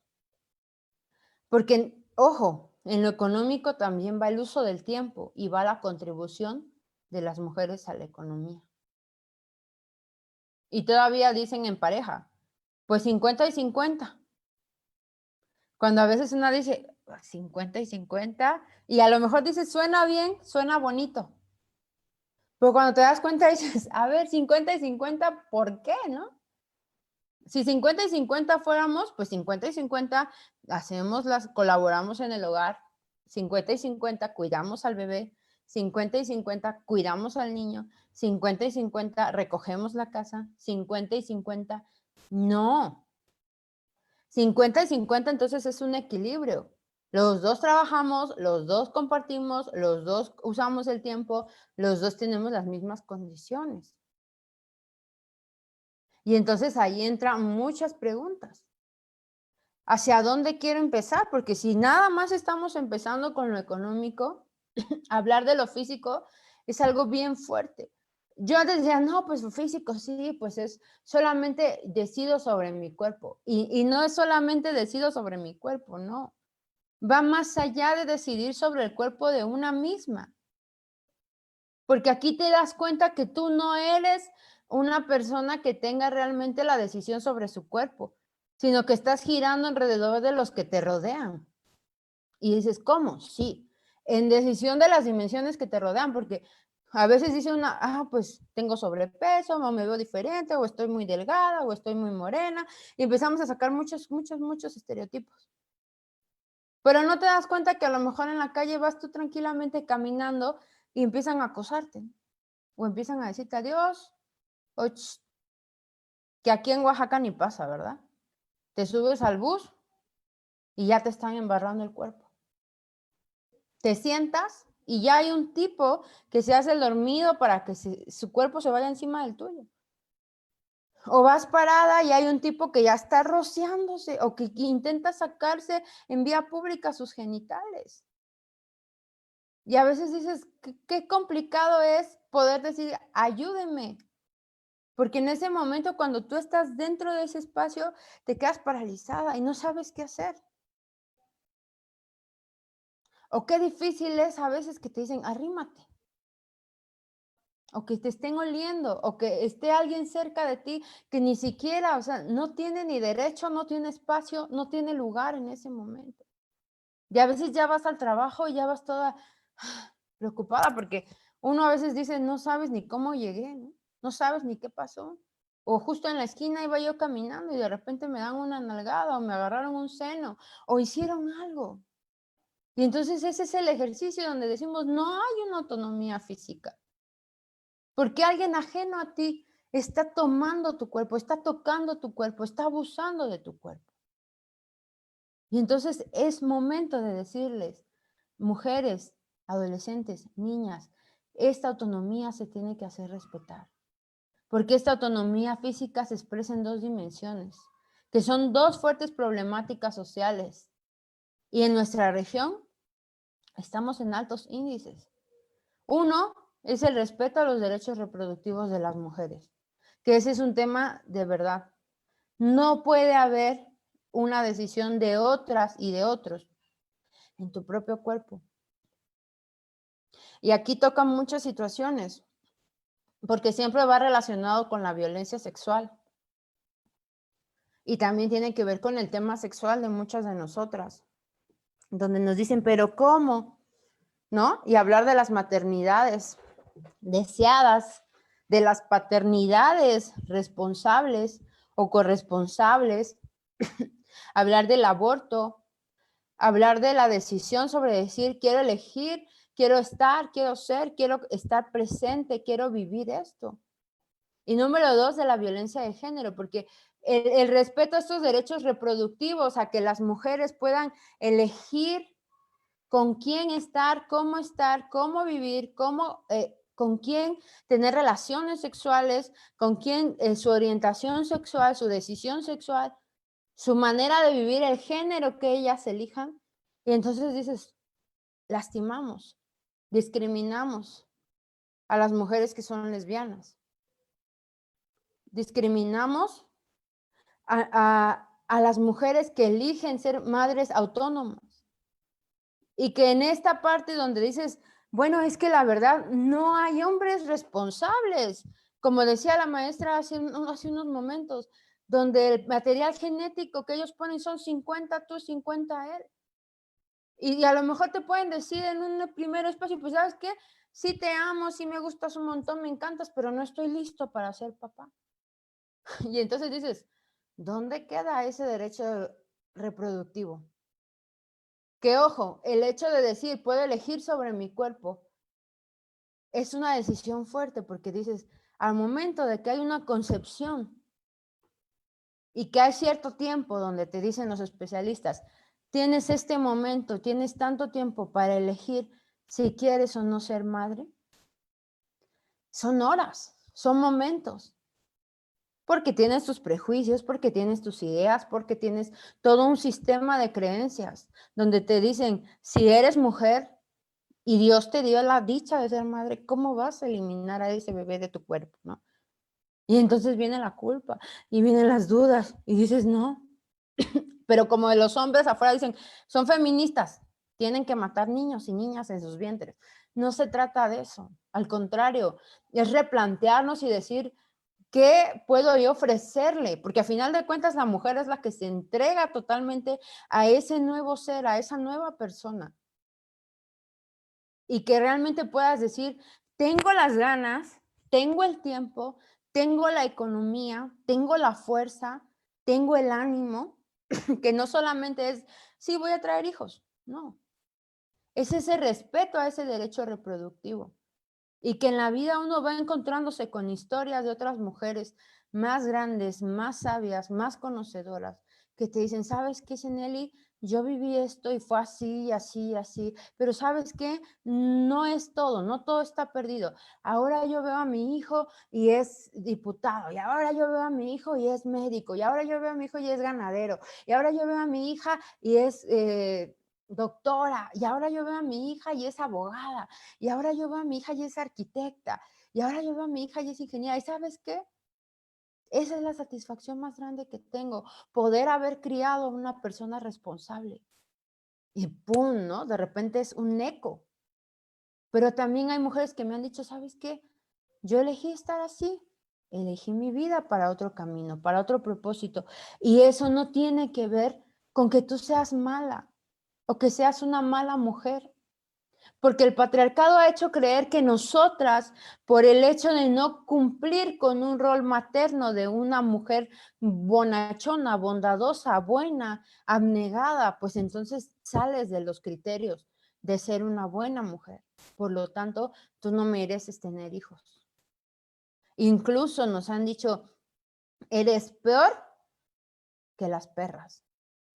Porque, ojo, en lo económico también va el uso del tiempo y va la contribución de las mujeres a la economía. Y todavía dicen en pareja, pues 50 y 50. Cuando a veces una dice 50 y 50, y a lo mejor dice, suena bien, suena bonito. Pero cuando te das cuenta dices, a ver, 50 y 50, ¿por qué, no? Si 50 y 50 fuéramos, pues 50 y 50 colaboramos en el hogar, 50 y 50 cuidamos al bebé, 50 y 50 cuidamos al niño, 50 y 50 recogemos la casa, 50 y 50, no. 50 y 50 entonces es un equilibrio. Los dos trabajamos, los dos compartimos, los dos usamos el tiempo, los dos tenemos las mismas condiciones. Y entonces ahí entran muchas preguntas. ¿Hacia dónde quiero empezar? Porque si nada más estamos empezando con lo económico, hablar de lo físico es algo bien fuerte. Yo antes decía, no, pues lo físico sí, pues es solamente decido sobre mi cuerpo. Y no es solamente decido sobre mi cuerpo, no. Va más allá de decidir sobre el cuerpo de una misma. Porque aquí te das cuenta que tú no eres una persona que tenga realmente la decisión sobre su cuerpo, sino que estás girando alrededor de los que te rodean. Y dices, ¿cómo? Sí, en decisión de las dimensiones que te rodean, porque a veces dice una, pues tengo sobrepeso, o me veo diferente, o estoy muy delgada, o estoy muy morena, y empezamos a sacar muchos estereotipos. Pero no te das cuenta que a lo mejor en la calle vas tú tranquilamente caminando y empiezan a acosarte, o empiezan a decirte adiós, o que aquí en Oaxaca ni pasa, ¿verdad? Te subes al bus y ya te están embarrando el cuerpo. Te sientas y ya hay un tipo que se hace el dormido para que su cuerpo se vaya encima del tuyo. O vas parada y hay un tipo que ya está rociándose o que intenta sacarse en vía pública sus genitales. Y a veces dices, qué complicado es poder decir, ayúdenme. Porque en ese momento, cuando tú estás dentro de ese espacio, te quedas paralizada y no sabes qué hacer. O qué difícil es a veces que te dicen, arrímate. O que te estén oliendo, o que esté alguien cerca de ti que ni siquiera, o sea, no tiene ni derecho, no tiene espacio, no tiene lugar en ese momento. Y a veces ya vas al trabajo y ya vas toda preocupada porque uno a veces dice, no sabes ni cómo llegué, ¿no? No sabes ni qué pasó. O justo en la esquina iba yo caminando y de repente me dan una nalgada o me agarraron un seno o hicieron algo. Y entonces ese es el ejercicio donde decimos, no hay una autonomía física. Porque alguien ajeno a ti está tomando tu cuerpo, está tocando tu cuerpo, está abusando de tu cuerpo. Y entonces es momento de decirles, mujeres, adolescentes, niñas, esta autonomía se tiene que hacer respetar. Porque esta autonomía física se expresa en dos dimensiones, que son dos fuertes problemáticas sociales. Y en nuestra región estamos en altos índices. Uno es el respeto a los derechos reproductivos de las mujeres, que ese es un tema de verdad. No puede haber una decisión de otras y de otros en tu propio cuerpo. Y aquí tocan muchas situaciones, porque siempre va relacionado con la violencia sexual. Y también tiene que ver con el tema sexual de muchas de nosotras, donde nos dicen, pero ¿cómo? ¿No? Y hablar de las maternidades deseadas, de las paternidades responsables o corresponsables, hablar del aborto, hablar de la decisión sobre decir, quiero elegir, quiero estar, quiero ser, quiero estar presente, quiero vivir esto. Y número dos, de la violencia de género, porque el respeto a estos derechos reproductivos, a que las mujeres puedan elegir con quién estar, cómo vivir, con quién tener relaciones sexuales, con quién su orientación sexual, su decisión sexual, su manera de vivir, el género que ellas elijan. Y entonces dices, lastimamos, discriminamos a las mujeres que son lesbianas. Discriminamos a las mujeres que eligen ser madres autónomas. Y que en esta parte donde dices, bueno, es que la verdad no hay hombres responsables, como decía la maestra hace unos momentos, donde el material genético que ellos ponen son 50 tú, 50 él. Y a lo mejor te pueden decir en un primer espacio, pues ¿sabes qué? Sí te amo, sí me gustas un montón, me encantas, pero no estoy listo para ser papá. Y entonces dices, ¿dónde queda ese derecho reproductivo? Que ojo, el hecho de decir, puedo elegir sobre mi cuerpo, es una decisión fuerte porque dices, al momento de que hay una concepción y que hay cierto tiempo donde te dicen los especialistas, tienes este momento, tienes tanto tiempo para elegir si quieres o no ser madre, son horas, son momentos. Porque tienes tus prejuicios, porque tienes tus ideas, porque tienes todo un sistema de creencias donde te dicen, si eres mujer y Dios te dio la dicha de ser madre, ¿cómo vas a eliminar a ese bebé de tu cuerpo, no? Y entonces viene la culpa y vienen las dudas y dices, no. Pero como de los hombres afuera dicen, son feministas, tienen que matar niños y niñas en sus vientres. No se trata de eso. Al contrario, es replantearnos y decir, ¿qué puedo yo ofrecerle? Porque a final de cuentas la mujer es la que se entrega totalmente a ese nuevo ser, a esa nueva persona. Y que realmente puedas decir, tengo las ganas, tengo el tiempo, tengo la economía, tengo la fuerza, tengo el ánimo, que no solamente es, sí, voy a traer hijos, no. Es ese respeto a ese derecho reproductivo. Y que en la vida uno va encontrándose con historias de otras mujeres más grandes, más sabias, más conocedoras, que te dicen, ¿sabes qué, Seneli? Yo viví esto y fue así, así, así, pero ¿sabes qué? No es todo, no todo está perdido. Ahora yo veo a mi hijo y es diputado, y ahora yo veo a mi hijo y es médico, y ahora yo veo a mi hijo y es ganadero, y ahora yo veo a mi hija y es doctora, y ahora yo veo a mi hija y es abogada, y ahora yo veo a mi hija y es arquitecta, y ahora yo veo a mi hija y es ingeniera, ¿y sabes qué? Esa es la satisfacción más grande que tengo, poder haber criado a una persona responsable. Y pum, ¿no? De repente es un eco. Pero también hay mujeres que me han dicho, ¿sabes qué? Yo elegí estar así, elegí mi vida para otro camino, para otro propósito. Y eso no tiene que ver con que tú seas mala o que seas una mala mujer. Porque el patriarcado ha hecho creer que nosotras, por el hecho de no cumplir con un rol materno de una mujer bonachona, bondadosa, buena, abnegada, pues entonces sales de los criterios de ser una buena mujer. Por lo tanto, tú no mereces tener hijos. Incluso nos han dicho, eres peor que las perras.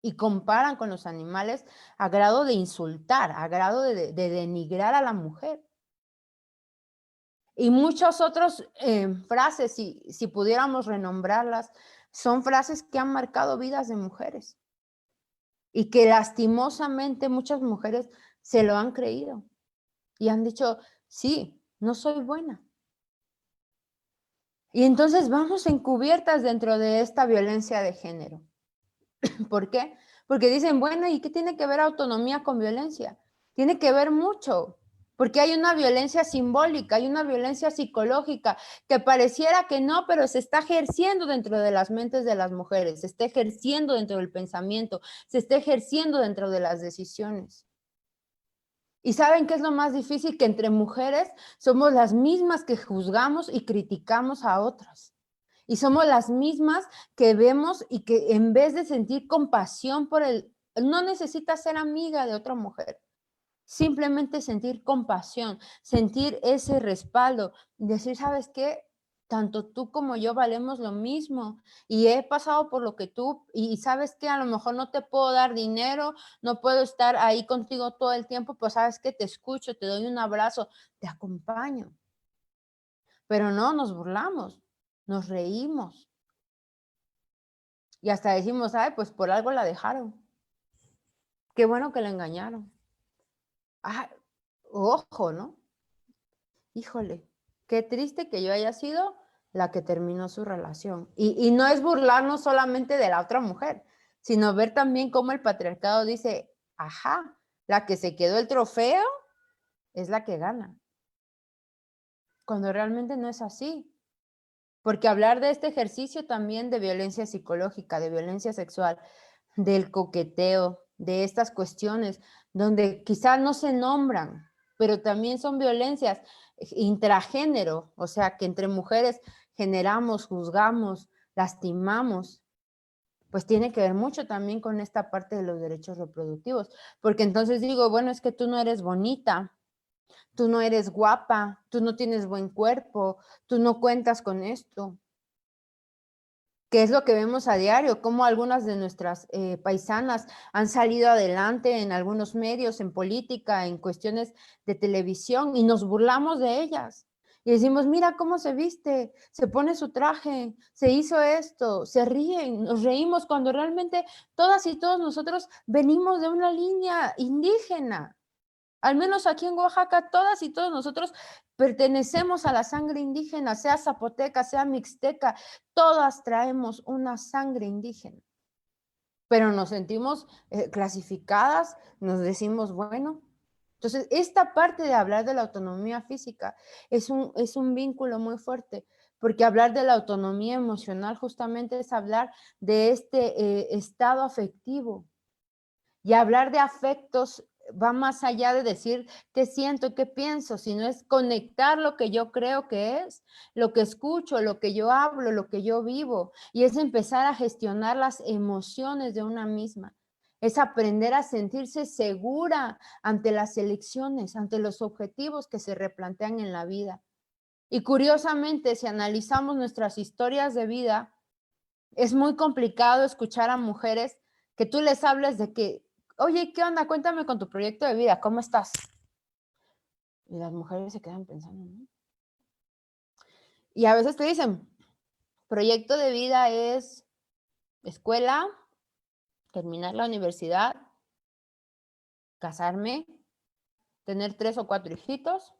Y comparan con los animales a grado de insultar, a grado de denigrar a la mujer. Y muchas otras frases, si pudiéramos renombrarlas, son frases que han marcado vidas de mujeres y que lastimosamente muchas mujeres se lo han creído y han dicho, sí, no soy buena. Y entonces vamos encubiertas dentro de esta violencia de género. ¿Por qué? Porque dicen, bueno, ¿y qué tiene que ver autonomía con violencia? Tiene que ver mucho, porque hay una violencia simbólica, hay una violencia psicológica que pareciera que no, pero se está ejerciendo dentro de las mentes de las mujeres, se está ejerciendo dentro del pensamiento, se está ejerciendo dentro de las decisiones. ¿Y saben qué es lo más difícil? Que entre mujeres somos las mismas que juzgamos y criticamos a otras. Y somos las mismas que vemos y que en vez de sentir compasión por el, no necesitas ser amiga de otra mujer, simplemente sentir compasión, sentir ese respaldo, decir, ¿sabes qué? Tanto tú como yo valemos lo mismo y he pasado por lo que tú, y sabes que a lo mejor no te puedo dar dinero, no puedo estar ahí contigo todo el tiempo, pues sabes que te escucho, te doy un abrazo, te acompaño. Pero no, nos burlamos, nos reímos. Y hasta decimos, ay, pues por algo la dejaron. Qué bueno que la engañaron. Ah, ojo, ¿no? Híjole, qué triste que yo haya sido la que terminó su relación. Y no es burlarnos solamente de la otra mujer, sino ver también cómo el patriarcado dice, ajá, la que se quedó el trofeo es la que gana. Cuando realmente no es así. Porque hablar de este ejercicio también de violencia psicológica, de violencia sexual, del coqueteo, de estas cuestiones, donde quizás no se nombran, pero también son violencias intragénero, o sea, que entre mujeres generamos, juzgamos, lastimamos, pues tiene que ver mucho también con esta parte de los derechos reproductivos, porque entonces digo, bueno, es que tú no eres bonita, tú no eres guapa, tú no tienes buen cuerpo, tú no cuentas con esto. Que es lo que vemos a diario, cómo algunas de nuestras paisanas han salido adelante en algunos medios, en política, en cuestiones de televisión, y nos burlamos de ellas. Y decimos, mira cómo se viste, se pone su traje, se hizo esto, se ríen, nos reímos cuando realmente todas y todos nosotros venimos de una línea indígena. Al menos aquí en Oaxaca, todas y todos nosotros pertenecemos a la sangre indígena, sea zapoteca, sea mixteca, todas traemos una sangre indígena. Pero nos sentimos clasificadas, nos decimos, bueno. Entonces, esta parte de hablar de la autonomía física es un vínculo muy fuerte, porque hablar de la autonomía emocional justamente es hablar de este estado afectivo. Y hablar de afectos va más allá de decir qué siento, qué pienso, sino es conectar lo que yo creo que es, lo que escucho, lo que yo hablo, lo que yo vivo. Y es empezar a gestionar las emociones de una misma. Es aprender a sentirse segura ante las elecciones, ante los objetivos que se replantean en la vida. Y curiosamente, si analizamos nuestras historias de vida, es muy complicado escuchar a mujeres que tú les hables de que, oye, ¿qué onda? Cuéntame con tu proyecto de vida, ¿cómo estás? Y las mujeres se quedan pensando, ¿no? Y a veces te dicen, proyecto de vida es escuela, terminar la universidad, casarme, tener 3 o 4 hijitos,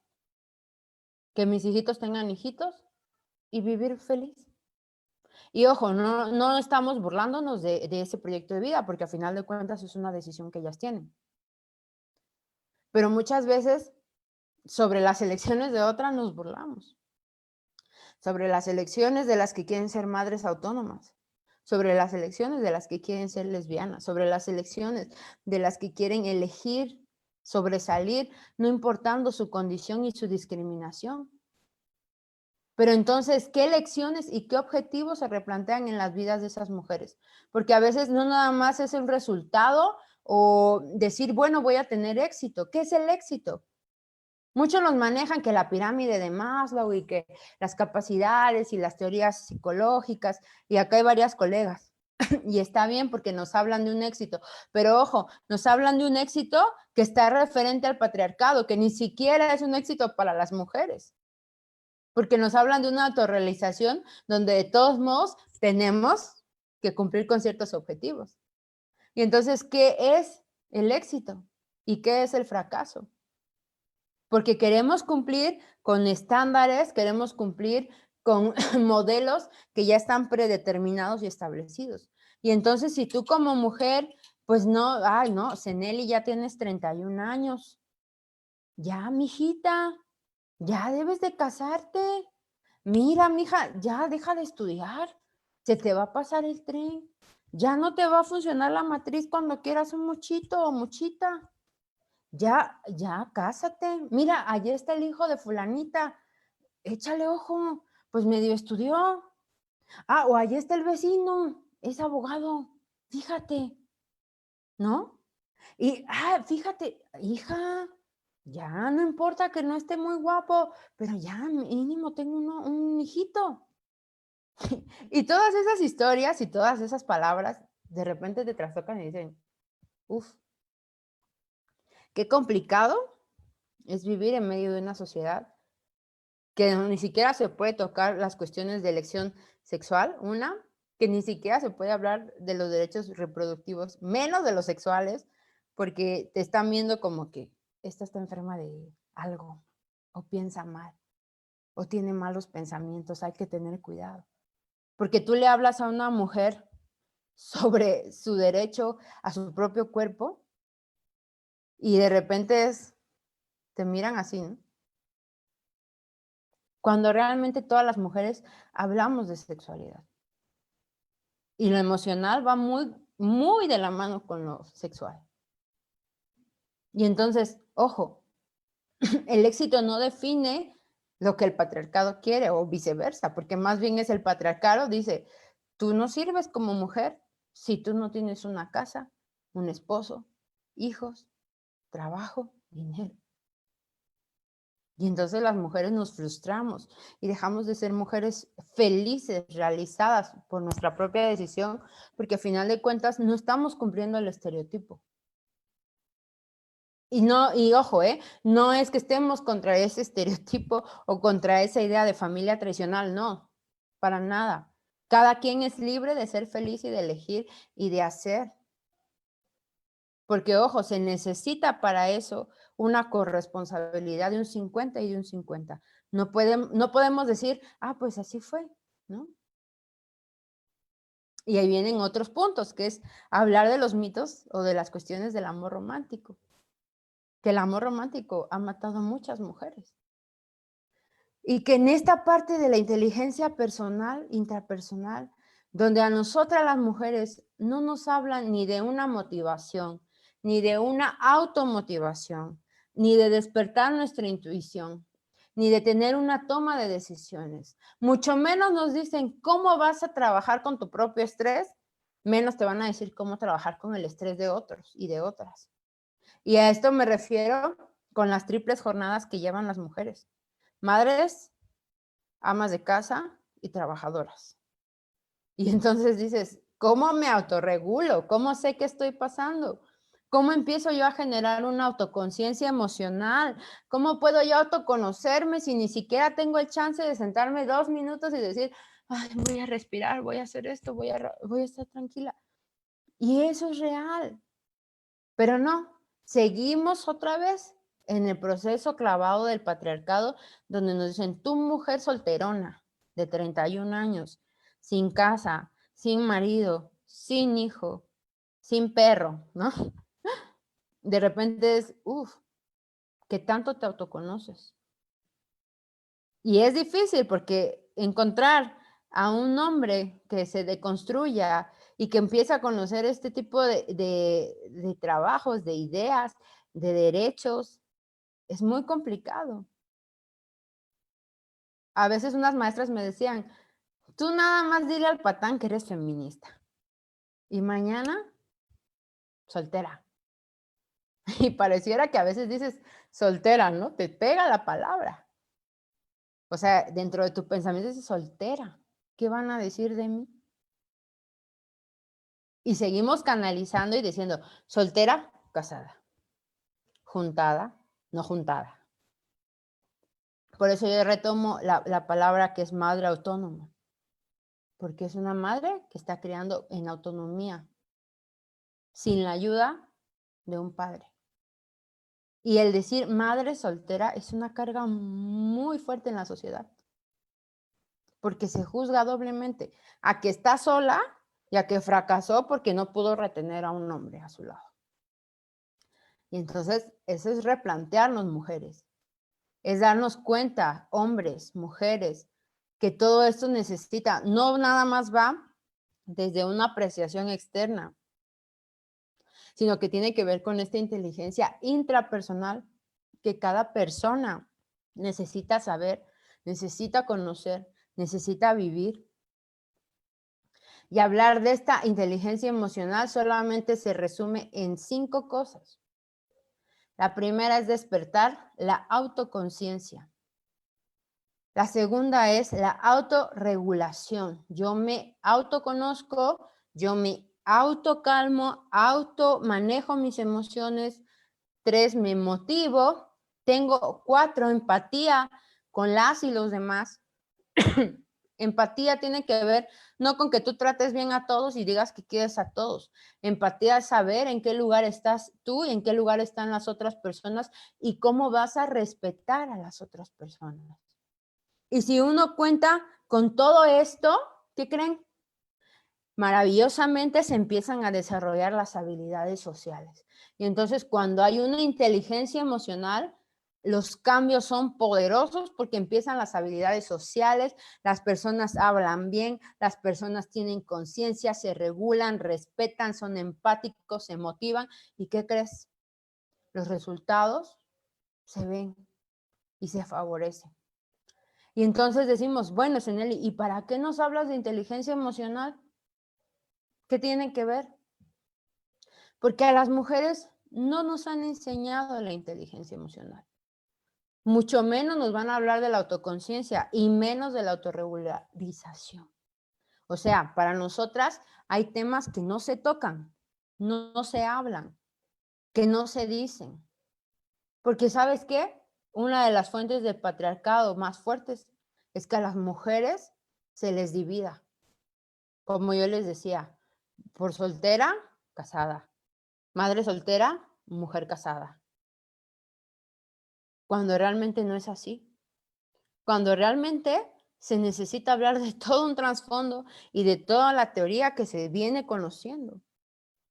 que mis hijitos tengan hijitos y vivir feliz. Y ojo, no estamos burlándonos de ese proyecto de vida, porque al final de cuentas es una decisión que ellas tienen. Pero muchas veces sobre las elecciones de otras nos burlamos. Sobre las elecciones de las que quieren ser madres autónomas. Sobre las elecciones de las que quieren ser lesbianas. Sobre las elecciones de las que quieren elegir sobresalir, no importando su condición y su discriminación. Pero entonces, ¿qué elecciones y qué objetivos se replantean en las vidas de esas mujeres? Porque a veces no nada más es el resultado o decir, bueno, voy a tener éxito. ¿Qué es el éxito? Muchos nos manejan que la pirámide de Maslow y que las capacidades y las teorías psicológicas, y acá hay varias colegas, y está bien porque nos hablan de un éxito, pero ojo, nos hablan de un éxito que está referente al patriarcado, que ni siquiera es un éxito para las mujeres. Porque nos hablan de una autorrealización donde de todos modos tenemos que cumplir con ciertos objetivos. Y entonces, ¿qué es el éxito? ¿Y qué es el fracaso? Porque queremos cumplir con estándares, queremos cumplir con modelos que ya están predeterminados y establecidos. Y entonces, si tú como mujer, pues no, ay no, Zeneli, ya tienes 31 años. Ya, mijita, ya debes de casarte. Mira, mija, ya deja de estudiar, se te va a pasar el tren, ya no te va a funcionar la matriz cuando quieras un muchito o muchita, ya, cásate, mira, allí está el hijo de fulanita, échale ojo, pues medio estudió, o allí está el vecino, es abogado, fíjate, ¿no? Y, fíjate, hija, ya no importa que no esté muy guapo, pero ya mínimo tengo un hijito. Y todas esas historias y todas esas palabras de repente te trastocan y dicen, uff, qué complicado es vivir en medio de una sociedad que ni siquiera se puede tocar las cuestiones de elección sexual, que ni siquiera se puede hablar de los derechos reproductivos, menos de los sexuales, porque te están viendo como que esta está enferma de algo, o piensa mal, o tiene malos pensamientos, hay que tener cuidado. Porque tú le hablas a una mujer sobre su derecho a su propio cuerpo y de repente te miran así, ¿no? Cuando realmente todas las mujeres hablamos de sexualidad. Y lo emocional va muy, muy de la mano con lo sexual. Y entonces, ojo, el éxito no define lo que el patriarcado quiere o viceversa, porque más bien es el patriarcado, dice, tú no sirves como mujer si tú no tienes una casa, un esposo, hijos, trabajo, dinero. Y entonces las mujeres nos frustramos y dejamos de ser mujeres felices, realizadas por nuestra propia decisión, porque al final de cuentas no estamos cumpliendo el estereotipo. Y ojo, no es que estemos contra ese estereotipo o contra esa idea de familia tradicional, no, para nada. Cada quien es libre de ser feliz y de elegir y de hacer. Porque, ojo, se necesita para eso una corresponsabilidad de un 50 y de un 50. No podemos decir, pues así fue, ¿no? Y ahí vienen otros puntos, que es hablar de los mitos o de las cuestiones del amor romántico. Que el amor romántico ha matado a muchas mujeres. Y que en esta parte de la inteligencia personal, intrapersonal, donde a nosotras las mujeres no nos hablan ni de una motivación, ni de una automotivación, ni de despertar nuestra intuición, ni de tener una toma de decisiones. Mucho menos nos dicen cómo vas a trabajar con tu propio estrés, menos te van a decir cómo trabajar con el estrés de otros y de otras. Y a esto me refiero con las triples jornadas que llevan las mujeres. Madres, amas de casa y trabajadoras. Y entonces dices, ¿cómo me autorregulo? ¿Cómo sé qué estoy pasando? ¿Cómo empiezo yo a generar una autoconciencia emocional? ¿Cómo puedo yo autoconocerme si ni siquiera tengo el chance de sentarme 2 minutos y decir, voy a respirar, voy a hacer esto, voy a estar tranquila? Y eso es real. Pero no, seguimos otra vez en el proceso clavado del patriarcado, donde nos dicen, tú mujer solterona de 31 años, sin casa, sin marido, sin hijo, sin perro, ¿no? De repente es, ¿qué tanto te autoconoces? Y es difícil porque encontrar a un hombre que se deconstruya y que empiece a conocer este tipo de trabajos, de ideas, de derechos, es muy complicado. A veces unas maestras me decían, tú nada más dile al patán que eres feminista. Y mañana, soltera. Y pareciera que a veces dices soltera, ¿no? Te pega la palabra. O sea, dentro de tu pensamiento dices soltera. ¿Qué van a decir de mí? Y seguimos canalizando y diciendo soltera, casada. Juntada, no juntada. Por eso yo retomo la palabra que es madre autónoma. Porque es una madre que está criando en autonomía, sin la ayuda de un padre. Y el decir madre soltera es una carga muy fuerte en la sociedad. Porque se juzga doblemente a que está sola y a que fracasó porque no pudo retener a un hombre a su lado. Y entonces eso es replantearnos, mujeres. Es darnos cuenta, hombres, mujeres, que todo esto necesita, no nada más va desde una apreciación externa, sino que tiene que ver con esta inteligencia intrapersonal que cada persona necesita saber, necesita conocer, necesita vivir. Y hablar de esta inteligencia emocional solamente se resume en 5 cosas. La primera es despertar la autoconciencia. La segunda es la autorregulación. Yo me autoconozco, yo me autocalmo, automanejo mis emociones. 3, me motivo. Tengo 4, empatía con las y los demás. Empatía tiene que ver no con que tú trates bien a todos y digas que quieres a todos. Empatía es saber en qué lugar estás tú y en qué lugar están las otras personas y cómo vas a respetar a las otras personas. Y si uno cuenta con todo esto, ¿qué creen? Maravillosamente se empiezan a desarrollar las habilidades sociales. Y entonces cuando hay una inteligencia emocional, los cambios son poderosos porque empiezan las habilidades sociales, las personas hablan bien, las personas tienen conciencia, se regulan, respetan, son empáticos, se motivan. ¿Y qué crees? Los resultados se ven y se favorecen. Y entonces decimos, bueno, Seneli, ¿y para qué nos hablas de inteligencia emocional? ¿Qué tiene que ver? Porque a las mujeres no nos han enseñado la inteligencia emocional. Mucho menos nos van a hablar de la autoconciencia y menos de la autorregularización. O sea, para nosotras hay temas que no se tocan, no se hablan, que no se dicen. Porque ¿sabes qué? Una de las fuentes del patriarcado más fuertes es que a las mujeres se les divida. Como yo les decía, por soltera, casada. Madre soltera, mujer casada. Cuando realmente no es así. Cuando realmente se necesita hablar de todo un trasfondo y de toda la teoría que se viene conociendo.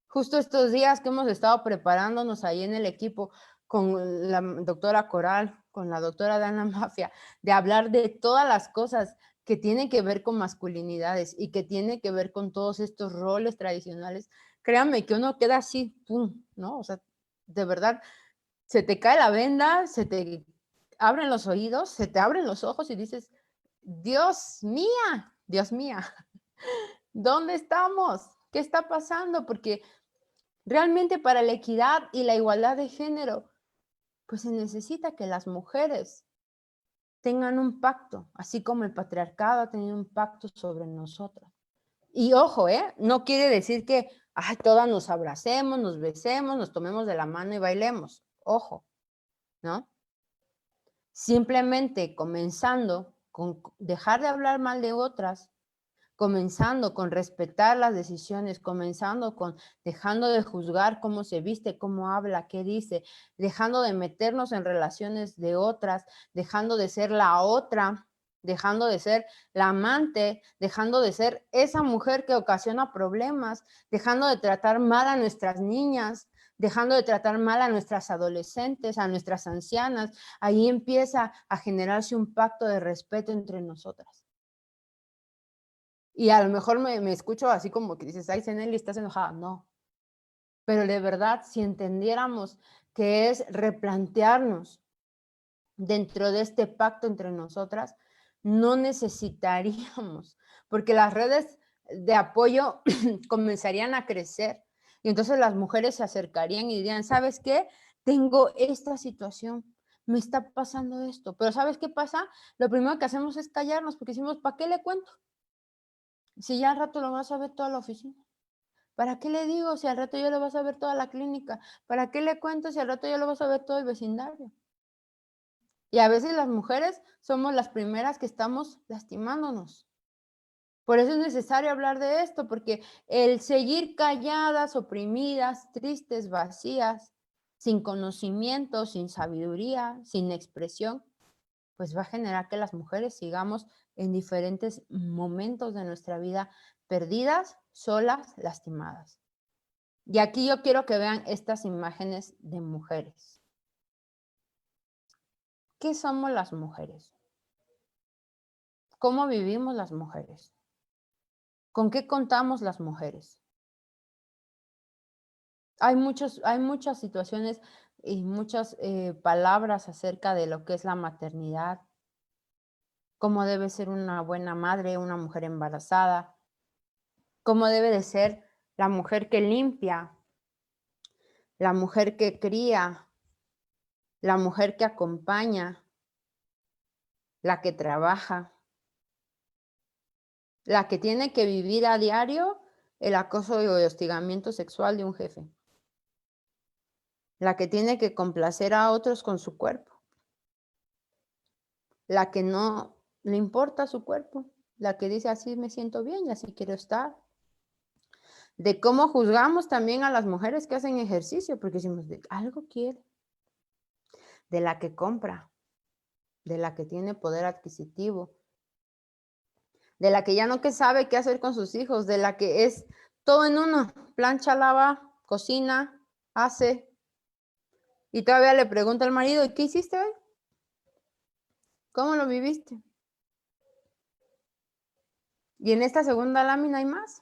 Justo estos días que hemos estado preparándonos ahí en el equipo con la doctora Coral, con la doctora Dana Mafia, de hablar de todas las cosas que tienen que ver con masculinidades y que tienen que ver con todos estos roles tradicionales. Créanme que uno queda así, pum, ¿no? O sea, de verdad, se te cae la venda, se te abren los oídos, se te abren los ojos y dices, Dios mía, ¿dónde estamos? ¿Qué está pasando? Porque realmente para la equidad y la igualdad de género, pues se necesita que las mujeres tengan un pacto, así como el patriarcado ha tenido un pacto sobre nosotras. Y ojo, no quiere decir que todas nos abracemos, nos besemos, nos tomemos de la mano y bailemos. Ojo, ¿no? Simplemente comenzando con dejar de hablar mal de otras, comenzando con respetar las decisiones, comenzando con dejando de juzgar cómo se viste, cómo habla, qué dice, dejando de meternos en relaciones de otras, dejando de ser la otra, dejando de ser la amante, dejando de ser esa mujer que ocasiona problemas, dejando de tratar mal a nuestras niñas, dejando de tratar mal a nuestras adolescentes, a nuestras ancianas. Ahí empieza a generarse un pacto de respeto entre nosotras. Y a lo mejor me escucho así como que dices, ay, Zeneli, ¿estás enojada? No. Pero de verdad, si entendiéramos que es replantearnos dentro de este pacto entre nosotras, no necesitaríamos, porque las redes de apoyo comenzarían a crecer. Y entonces las mujeres se acercarían y dirían, ¿sabes qué? Tengo esta situación, me está pasando esto. Pero ¿sabes qué pasa? Lo primero que hacemos es callarnos, porque decimos, ¿para qué le cuento? Si ya al rato lo vas a ver toda la oficina. ¿Para qué le digo si al rato ya lo vas a ver toda la clínica? ¿Para qué le cuento si al rato ya lo vas a ver todo el vecindario? Y a veces las mujeres somos las primeras que estamos lastimándonos. Por eso es necesario hablar de esto, porque el seguir calladas, oprimidas, tristes, vacías, sin conocimiento, sin sabiduría, sin expresión, pues va a generar que las mujeres sigamos en diferentes momentos de nuestra vida perdidas, solas, lastimadas. Y aquí yo quiero que vean estas imágenes de mujeres. ¿Qué somos las mujeres? ¿Cómo vivimos las mujeres? ¿Con qué contamos las mujeres? Hay muchas situaciones y muchas palabras acerca de lo que es la maternidad, cómo debe ser una buena madre, una mujer embarazada, cómo debe de ser la mujer que limpia, la mujer que cría, la mujer que acompaña, la que trabaja, la que tiene que vivir a diario el acoso y hostigamiento sexual de un jefe, la que tiene que complacer a otros con su cuerpo, la que no le importa su cuerpo, la que dice así me siento bien y así quiero estar. De cómo juzgamos también a las mujeres que hacen ejercicio, porque decimos, algo quiere, de la que compra, de la que tiene poder adquisitivo, de la que ya no que sabe qué hacer con sus hijos, de la que es todo en uno, plancha, lava, cocina, hace, y todavía le pregunta al marido, ¿y qué hiciste hoy? ¿Cómo lo viviste? Y en esta segunda lámina hay más.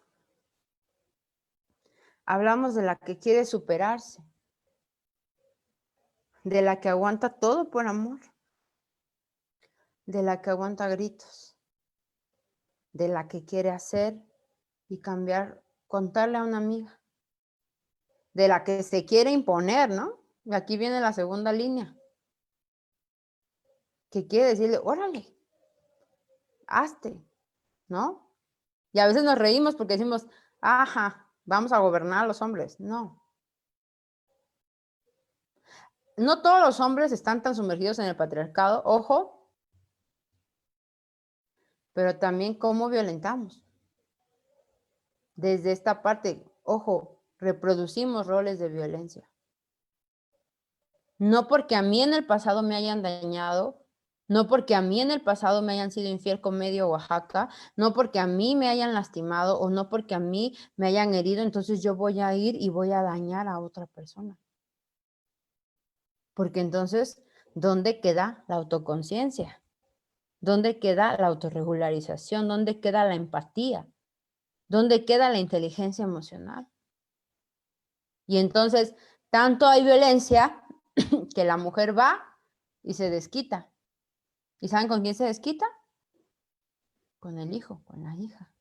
Hablamos de la que quiere superarse, de la que aguanta todo por amor, de la que aguanta gritos, de la que quiere hacer y cambiar, contarle a una amiga, de la que se quiere imponer, ¿no? Y aquí viene la segunda línea, que quiere decirle, órale, hazte, ¿no? Y a veces nos reímos porque decimos, ajá, vamos a gobernar a los hombres. No. No todos los hombres están tan sumergidos en el patriarcado, ojo, pero también cómo violentamos. Desde esta parte, ojo, reproducimos roles de violencia. No porque a mí en el pasado me hayan dañado, no porque a mí en el pasado me hayan sido infiel con medio Oaxaca, no porque a mí me hayan lastimado o no porque a mí me hayan herido, entonces yo voy a ir y voy a dañar a otra persona. Porque entonces, ¿dónde queda la autoconciencia? ¿Dónde queda la autorregularización? ¿Dónde queda la empatía? ¿Dónde queda la inteligencia emocional? Y entonces, tanto hay violencia que la mujer va y se desquita. ¿Y saben con quién se desquita? Con el hijo, con la hija.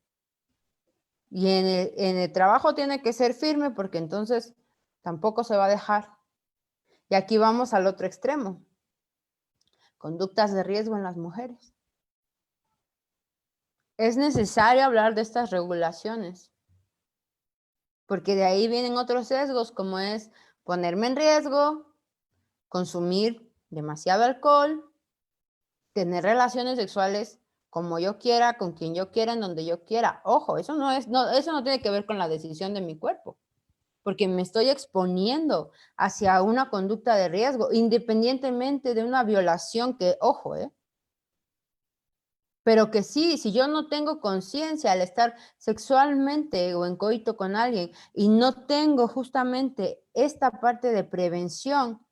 Y en el trabajo tiene que ser firme porque entonces tampoco se va a dejar. Y aquí vamos al otro extremo. Conductas de riesgo en las mujeres. Es necesario hablar de estas regulaciones, porque de ahí vienen otros sesgos, como es ponerme en riesgo, consumir demasiado alcohol, tener relaciones sexuales como yo quiera, con quien yo quiera, en donde yo quiera. Ojo, eso no tiene que ver con la decisión de mi cuerpo, porque me estoy exponiendo hacia una conducta de riesgo, independientemente de una violación que, ojo, pero que sí, si yo no tengo conciencia al estar sexualmente o en coito con alguien y no tengo justamente esta parte de prevención,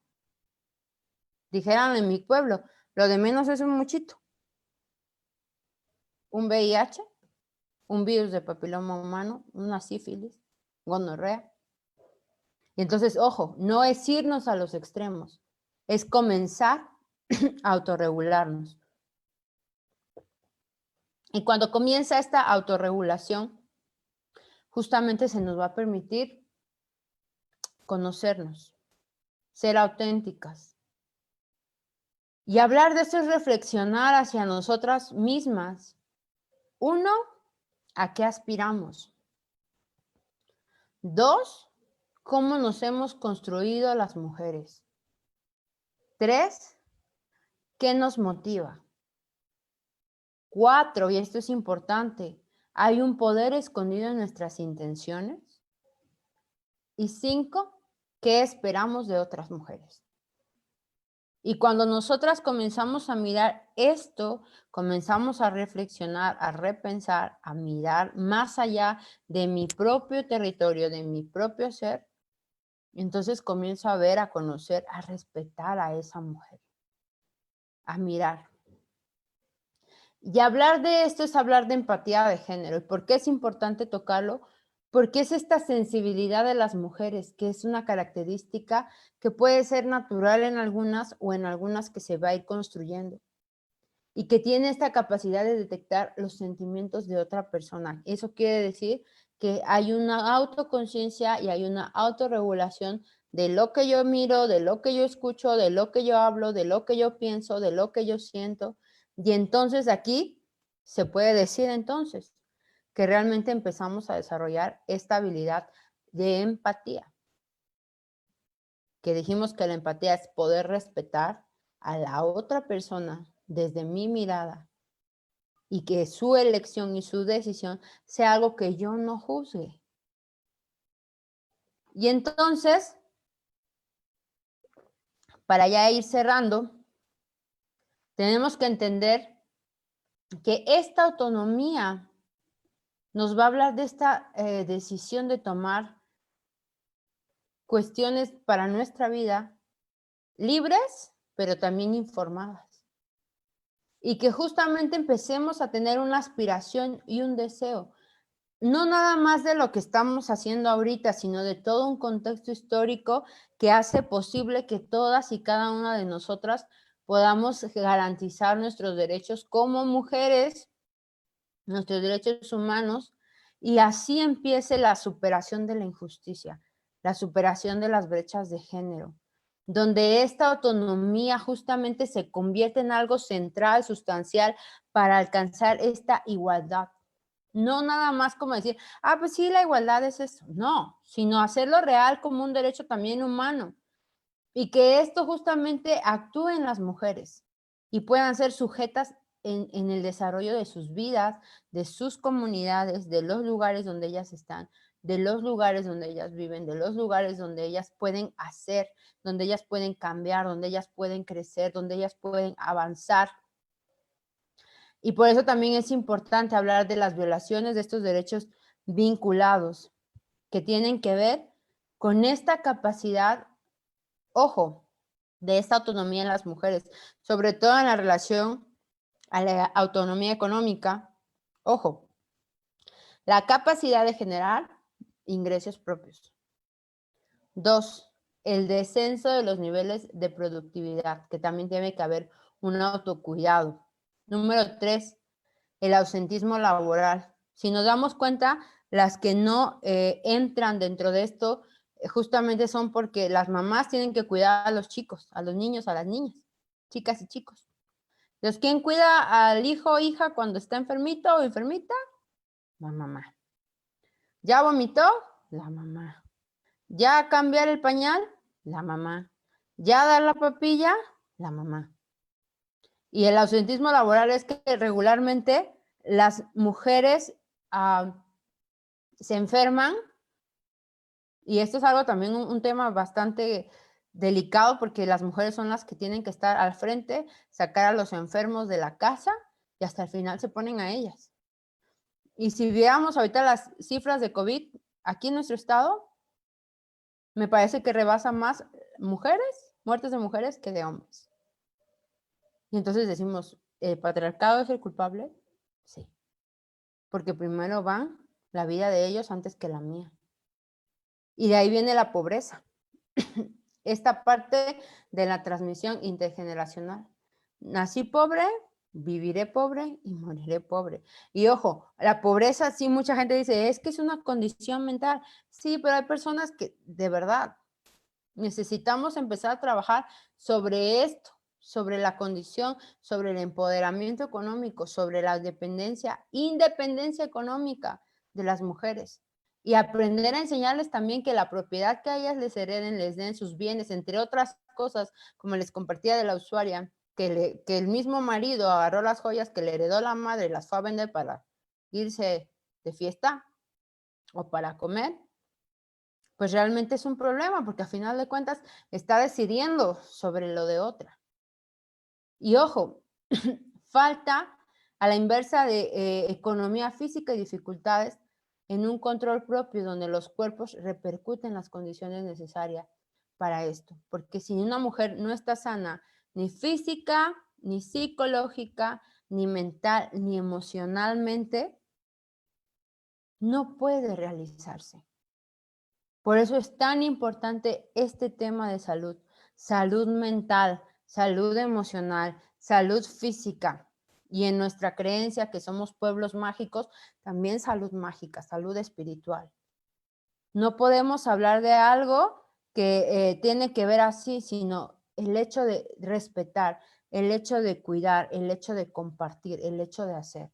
dijeran en mi pueblo, lo de menos es un mochito, un VIH, un virus de papiloma humano, una sífilis, gonorrea. Y entonces, ojo, no es irnos a los extremos, es comenzar a autorregularnos. Y cuando comienza esta autorregulación, justamente se nos va a permitir conocernos, ser auténticas. Y hablar de esto es reflexionar hacia nosotras mismas. 1, ¿a qué aspiramos? 2, ¿cómo nos hemos construido las mujeres? 3, ¿qué nos motiva? 4, y esto es importante, ¿hay un poder escondido en nuestras intenciones? Y 5, ¿qué esperamos de otras mujeres? Y cuando nosotras comenzamos a mirar esto, comenzamos a reflexionar, a repensar, a mirar más allá de mi propio territorio, de mi propio ser, entonces comienzo a ver, a conocer, a respetar a esa mujer, a mirar. Y hablar de esto es hablar de empatía de género. ¿Y por qué es importante tocarlo? Porque es esta sensibilidad de las mujeres, que es una característica que puede ser natural en algunas o en algunas que se va a ir construyendo. Y que tiene esta capacidad de detectar los sentimientos de otra persona. Eso quiere decir que hay una autoconciencia y hay una autorregulación de lo que yo miro, de lo que yo escucho, de lo que yo hablo, de lo que yo pienso, de lo que yo siento. Y entonces aquí se puede decir entonces que realmente empezamos a desarrollar esta habilidad de empatía. Que dijimos que la empatía es poder respetar a la otra persona desde mi mirada y que su elección y su decisión sea algo que yo no juzgue. Y entonces, para ya ir cerrando, tenemos que entender que esta autonomía nos va a hablar de esta decisión de tomar cuestiones para nuestra vida libres, pero también informadas. Y que justamente empecemos a tener una aspiración y un deseo. No nada más de lo que estamos haciendo ahorita, sino de todo un contexto histórico que hace posible que todas y cada una de nosotras podamos garantizar nuestros derechos como mujeres, nuestros derechos humanos, y así empiece la superación de la injusticia, la superación de las brechas de género, donde esta autonomía justamente se convierte en algo central, sustancial, para alcanzar esta igualdad. No nada más como decir, pues sí, la igualdad es eso. No, sino hacerlo real como un derecho también humano. Y que esto justamente actúe en las mujeres y puedan ser sujetas en el desarrollo de sus vidas, de sus comunidades, de los lugares donde ellas están, de los lugares donde ellas viven, de los lugares donde ellas pueden hacer, donde ellas pueden cambiar, donde ellas pueden crecer, donde ellas pueden avanzar. Y por eso también es importante hablar de las violaciones de estos derechos vinculados, que tienen que ver con esta capacidad, ojo, de esta autonomía en las mujeres, sobre todo en la relación a la autonomía económica. Ojo, la capacidad de generar ingresos propios. 2, el descenso de los niveles de productividad, que también tiene que haber un autocuidado. Número 3, el ausentismo laboral. Si nos damos cuenta, las que no entran dentro de esto justamente son porque las mamás tienen que cuidar a los chicos, a los niños, a las niñas, chicas y chicos. Entonces, ¿quién cuida al hijo o hija cuando está enfermito o enfermita? La mamá. ¿Ya vomitó? La mamá. ¿Ya cambiar el pañal? La mamá. ¿Ya dar la papilla? La mamá. Y el ausentismo laboral es que regularmente las mujeres se enferman, y esto es algo también un tema bastante delicado, porque las mujeres son las que tienen que estar al frente, sacar a los enfermos de la casa y hasta el final se ponen a ellas. Y si viéramos ahorita las cifras de COVID aquí en nuestro estado, me parece que rebasa más muertes de mujeres que de hombres. Y entonces decimos, ¿el patriarcado es el culpable? Sí. Porque primero va la vida de ellos antes que la mía. Y de ahí viene la pobreza. Esta parte de la transmisión intergeneracional. Nací pobre, viviré pobre y moriré pobre. Y ojo, la pobreza, sí, mucha gente dice, es que es una condición mental. Sí, pero hay personas que de verdad necesitamos empezar a trabajar sobre esto, sobre la condición, sobre el empoderamiento económico, sobre la independencia económica de las mujeres. Y aprender a enseñarles también que la propiedad que a ellas les hereden, les den sus bienes, entre otras cosas, como les compartía de la usuaria, que el mismo marido agarró las joyas que le heredó la madre y las fue a vender para irse de fiesta o para comer, pues realmente es un problema, porque a final de cuentas está decidiendo sobre lo de otra. Y ojo, falta a la inversa de economía física y dificultades en un control propio donde los cuerpos repercuten las condiciones necesarias para esto. Porque si una mujer no está sana ni física, ni psicológica, ni mental, ni emocionalmente, no puede realizarse. Por eso es tan importante este tema de salud, salud mental, salud emocional, salud física. Y en nuestra creencia que somos pueblos mágicos, también salud mágica, salud espiritual. No podemos hablar de algo que tiene que ver así, sino el hecho de respetar, el hecho de cuidar, el hecho de compartir, el hecho de hacer.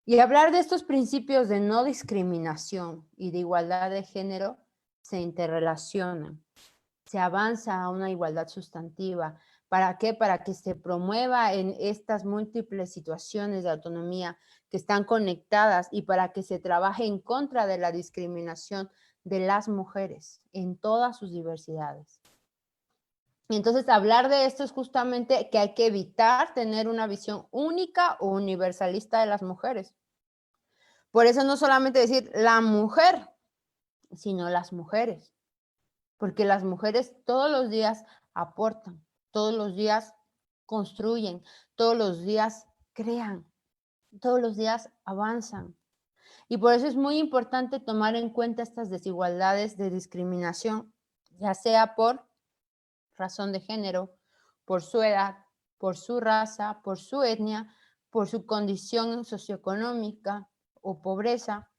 Y hablar de estos principios de no discriminación y de igualdad de género se interrelacionan. Se avanza a una igualdad sustantiva. ¿Para qué? Para que se promueva en estas múltiples situaciones de autonomía que están conectadas y para que se trabaje en contra de la discriminación de las mujeres en todas sus diversidades. Entonces, hablar de esto es justamente que hay que evitar tener una visión única o universalista de las mujeres. Por eso no solamente decir la mujer, sino las mujeres. Porque las mujeres todos los días aportan, todos los días construyen, todos los días crean, todos los días avanzan. Y por eso es muy importante tomar en cuenta estas desigualdades de discriminación, ya sea por razón de género, por su edad, por su raza, por su etnia, por su condición socioeconómica o pobreza,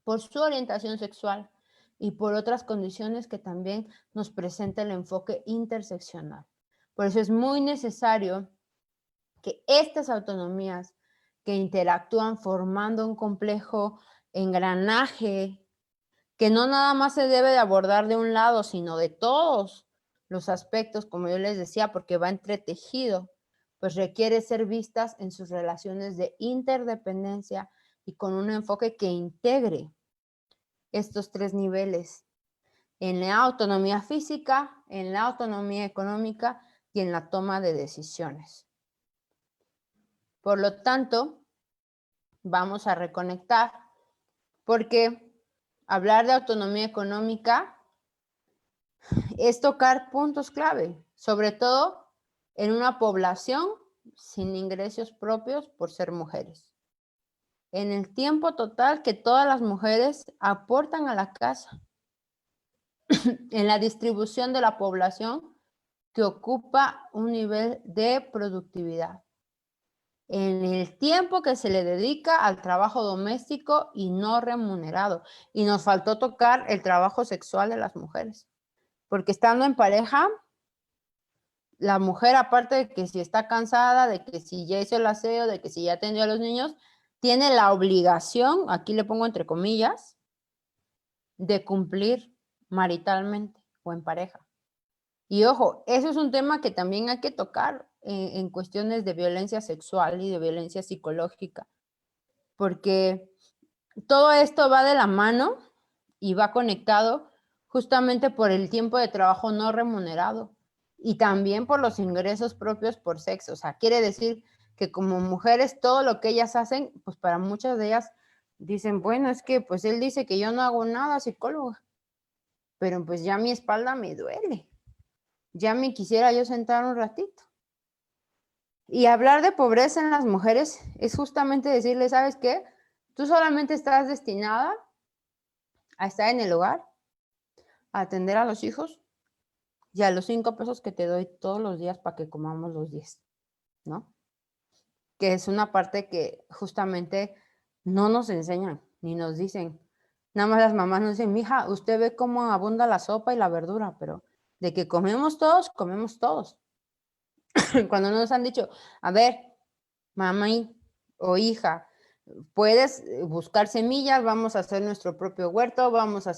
por su orientación sexual y por otras condiciones que también nos presenta el enfoque interseccional. Por eso es muy necesario que estas autonomías que interactúan formando un complejo engranaje que no nada más se debe de abordar de un lado, sino de todos los aspectos, como yo les decía, porque va entretejido, pues requiere ser vistas en sus relaciones de interdependencia y con un enfoque que integre estos tres niveles, en la autonomía física, en la autonomía económica y en la toma de decisiones. Por lo tanto, vamos a reconectar, porque hablar de autonomía económica es tocar puntos clave, sobre todo en una población sin ingresos propios por ser mujeres. En el tiempo total que todas las mujeres aportan a la casa, en la distribución de la población que ocupa un nivel de productividad, en el tiempo que se le dedica al trabajo doméstico y no remunerado. Y nos faltó tocar el trabajo sexual de las mujeres, porque estando en pareja, la mujer, aparte de que si está cansada, de que si ya hizo el aseo, de que si ya atendió a los niños, tiene la obligación, aquí le pongo entre comillas, de cumplir maritalmente o en pareja. Y ojo, eso es un tema que también hay que tocar. en cuestiones de violencia sexual y de violencia psicológica, porque todo esto va de la mano y va conectado justamente por el tiempo de trabajo no remunerado y también por los ingresos propios por sexo. O sea, quiere decir que como mujeres todo lo que ellas hacen, pues para muchas de ellas dicen, bueno, es que pues él dice que yo no hago nada, psicóloga, pero pues ya mi espalda me duele, ya me quisiera yo sentar un ratito. Y hablar de pobreza en las mujeres es justamente decirle, ¿sabes qué? Tú solamente estás destinada a estar en el hogar, a atender a los hijos y a los 5 pesos que te doy todos los días para que comamos los 10, ¿no? Que es una parte que justamente no nos enseñan ni nos dicen. Nada más las mamás nos dicen, mija, usted ve cómo abunda la sopa y la verdura, pero de que comemos todos, comemos todos. Cuando nos han dicho, a ver, mamá o hija, puedes buscar semillas, vamos a hacer nuestro propio huerto, vamos a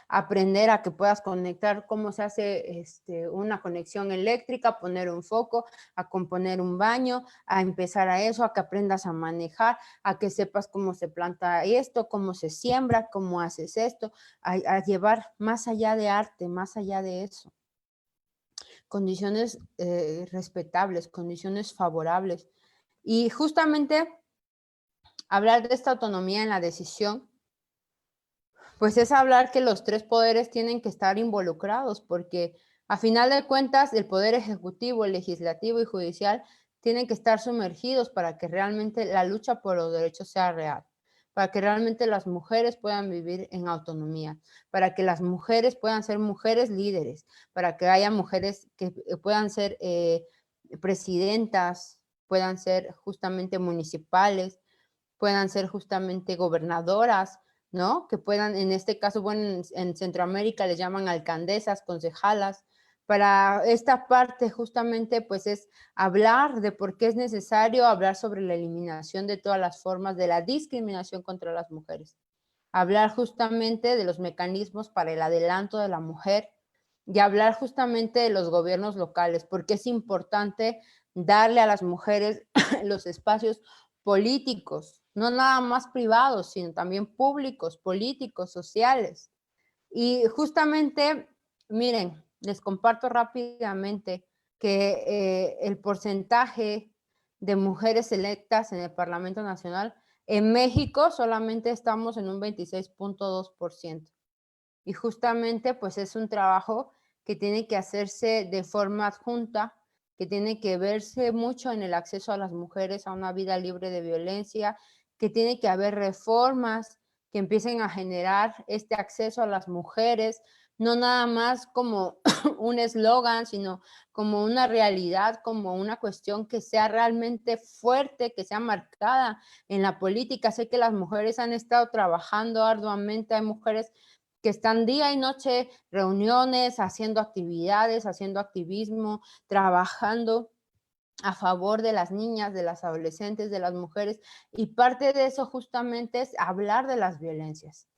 aprender a que puedas conectar cómo se hace una conexión eléctrica, poner un foco, a componer un baño, a empezar a eso, a que aprendas a manejar, a que sepas cómo se planta esto, cómo se siembra, cómo haces esto, a llevar más allá de arte, más allá de eso. Condiciones respetables, condiciones favorables. Y justamente hablar de esta autonomía en la decisión, pues es hablar que los 3 poderes tienen que estar involucrados, porque a final de cuentas el poder ejecutivo, el legislativo y judicial tienen que estar sumergidos para que realmente la lucha por los derechos sea real, para que realmente las mujeres puedan vivir en autonomía, para que las mujeres puedan ser mujeres líderes, para que haya mujeres que puedan ser presidentas, puedan ser justamente municipales, puedan ser justamente gobernadoras, ¿no? Que puedan, en este caso, bueno, en Centroamérica les llaman alcaldesas, concejalas. Para esta parte justamente pues es hablar de por qué es necesario hablar sobre la eliminación de todas las formas de la discriminación contra las mujeres. Hablar justamente de los mecanismos para el adelanto de la mujer y hablar justamente de los gobiernos locales, porque es importante darle a las mujeres los espacios políticos, no nada más privados, sino también públicos, políticos, sociales. Y justamente, miren, les comparto rápidamente que el porcentaje de mujeres electas en el Parlamento Nacional, en México solamente estamos en un 26.2%. Y justamente pues es un trabajo que tiene que hacerse de forma adjunta, que tiene que verse mucho en el acceso a las mujeres a una vida libre de violencia, que tiene que haber reformas que empiecen a generar este acceso a las mujeres, no nada más como un eslogan, sino como una realidad, como una cuestión que sea realmente fuerte, que sea marcada en la política. Sé que las mujeres han estado trabajando arduamente, hay mujeres que están día y noche, reuniones, haciendo actividades, haciendo activismo, trabajando a favor de las niñas, de las adolescentes, de las mujeres, y parte de eso justamente es hablar de las violencias.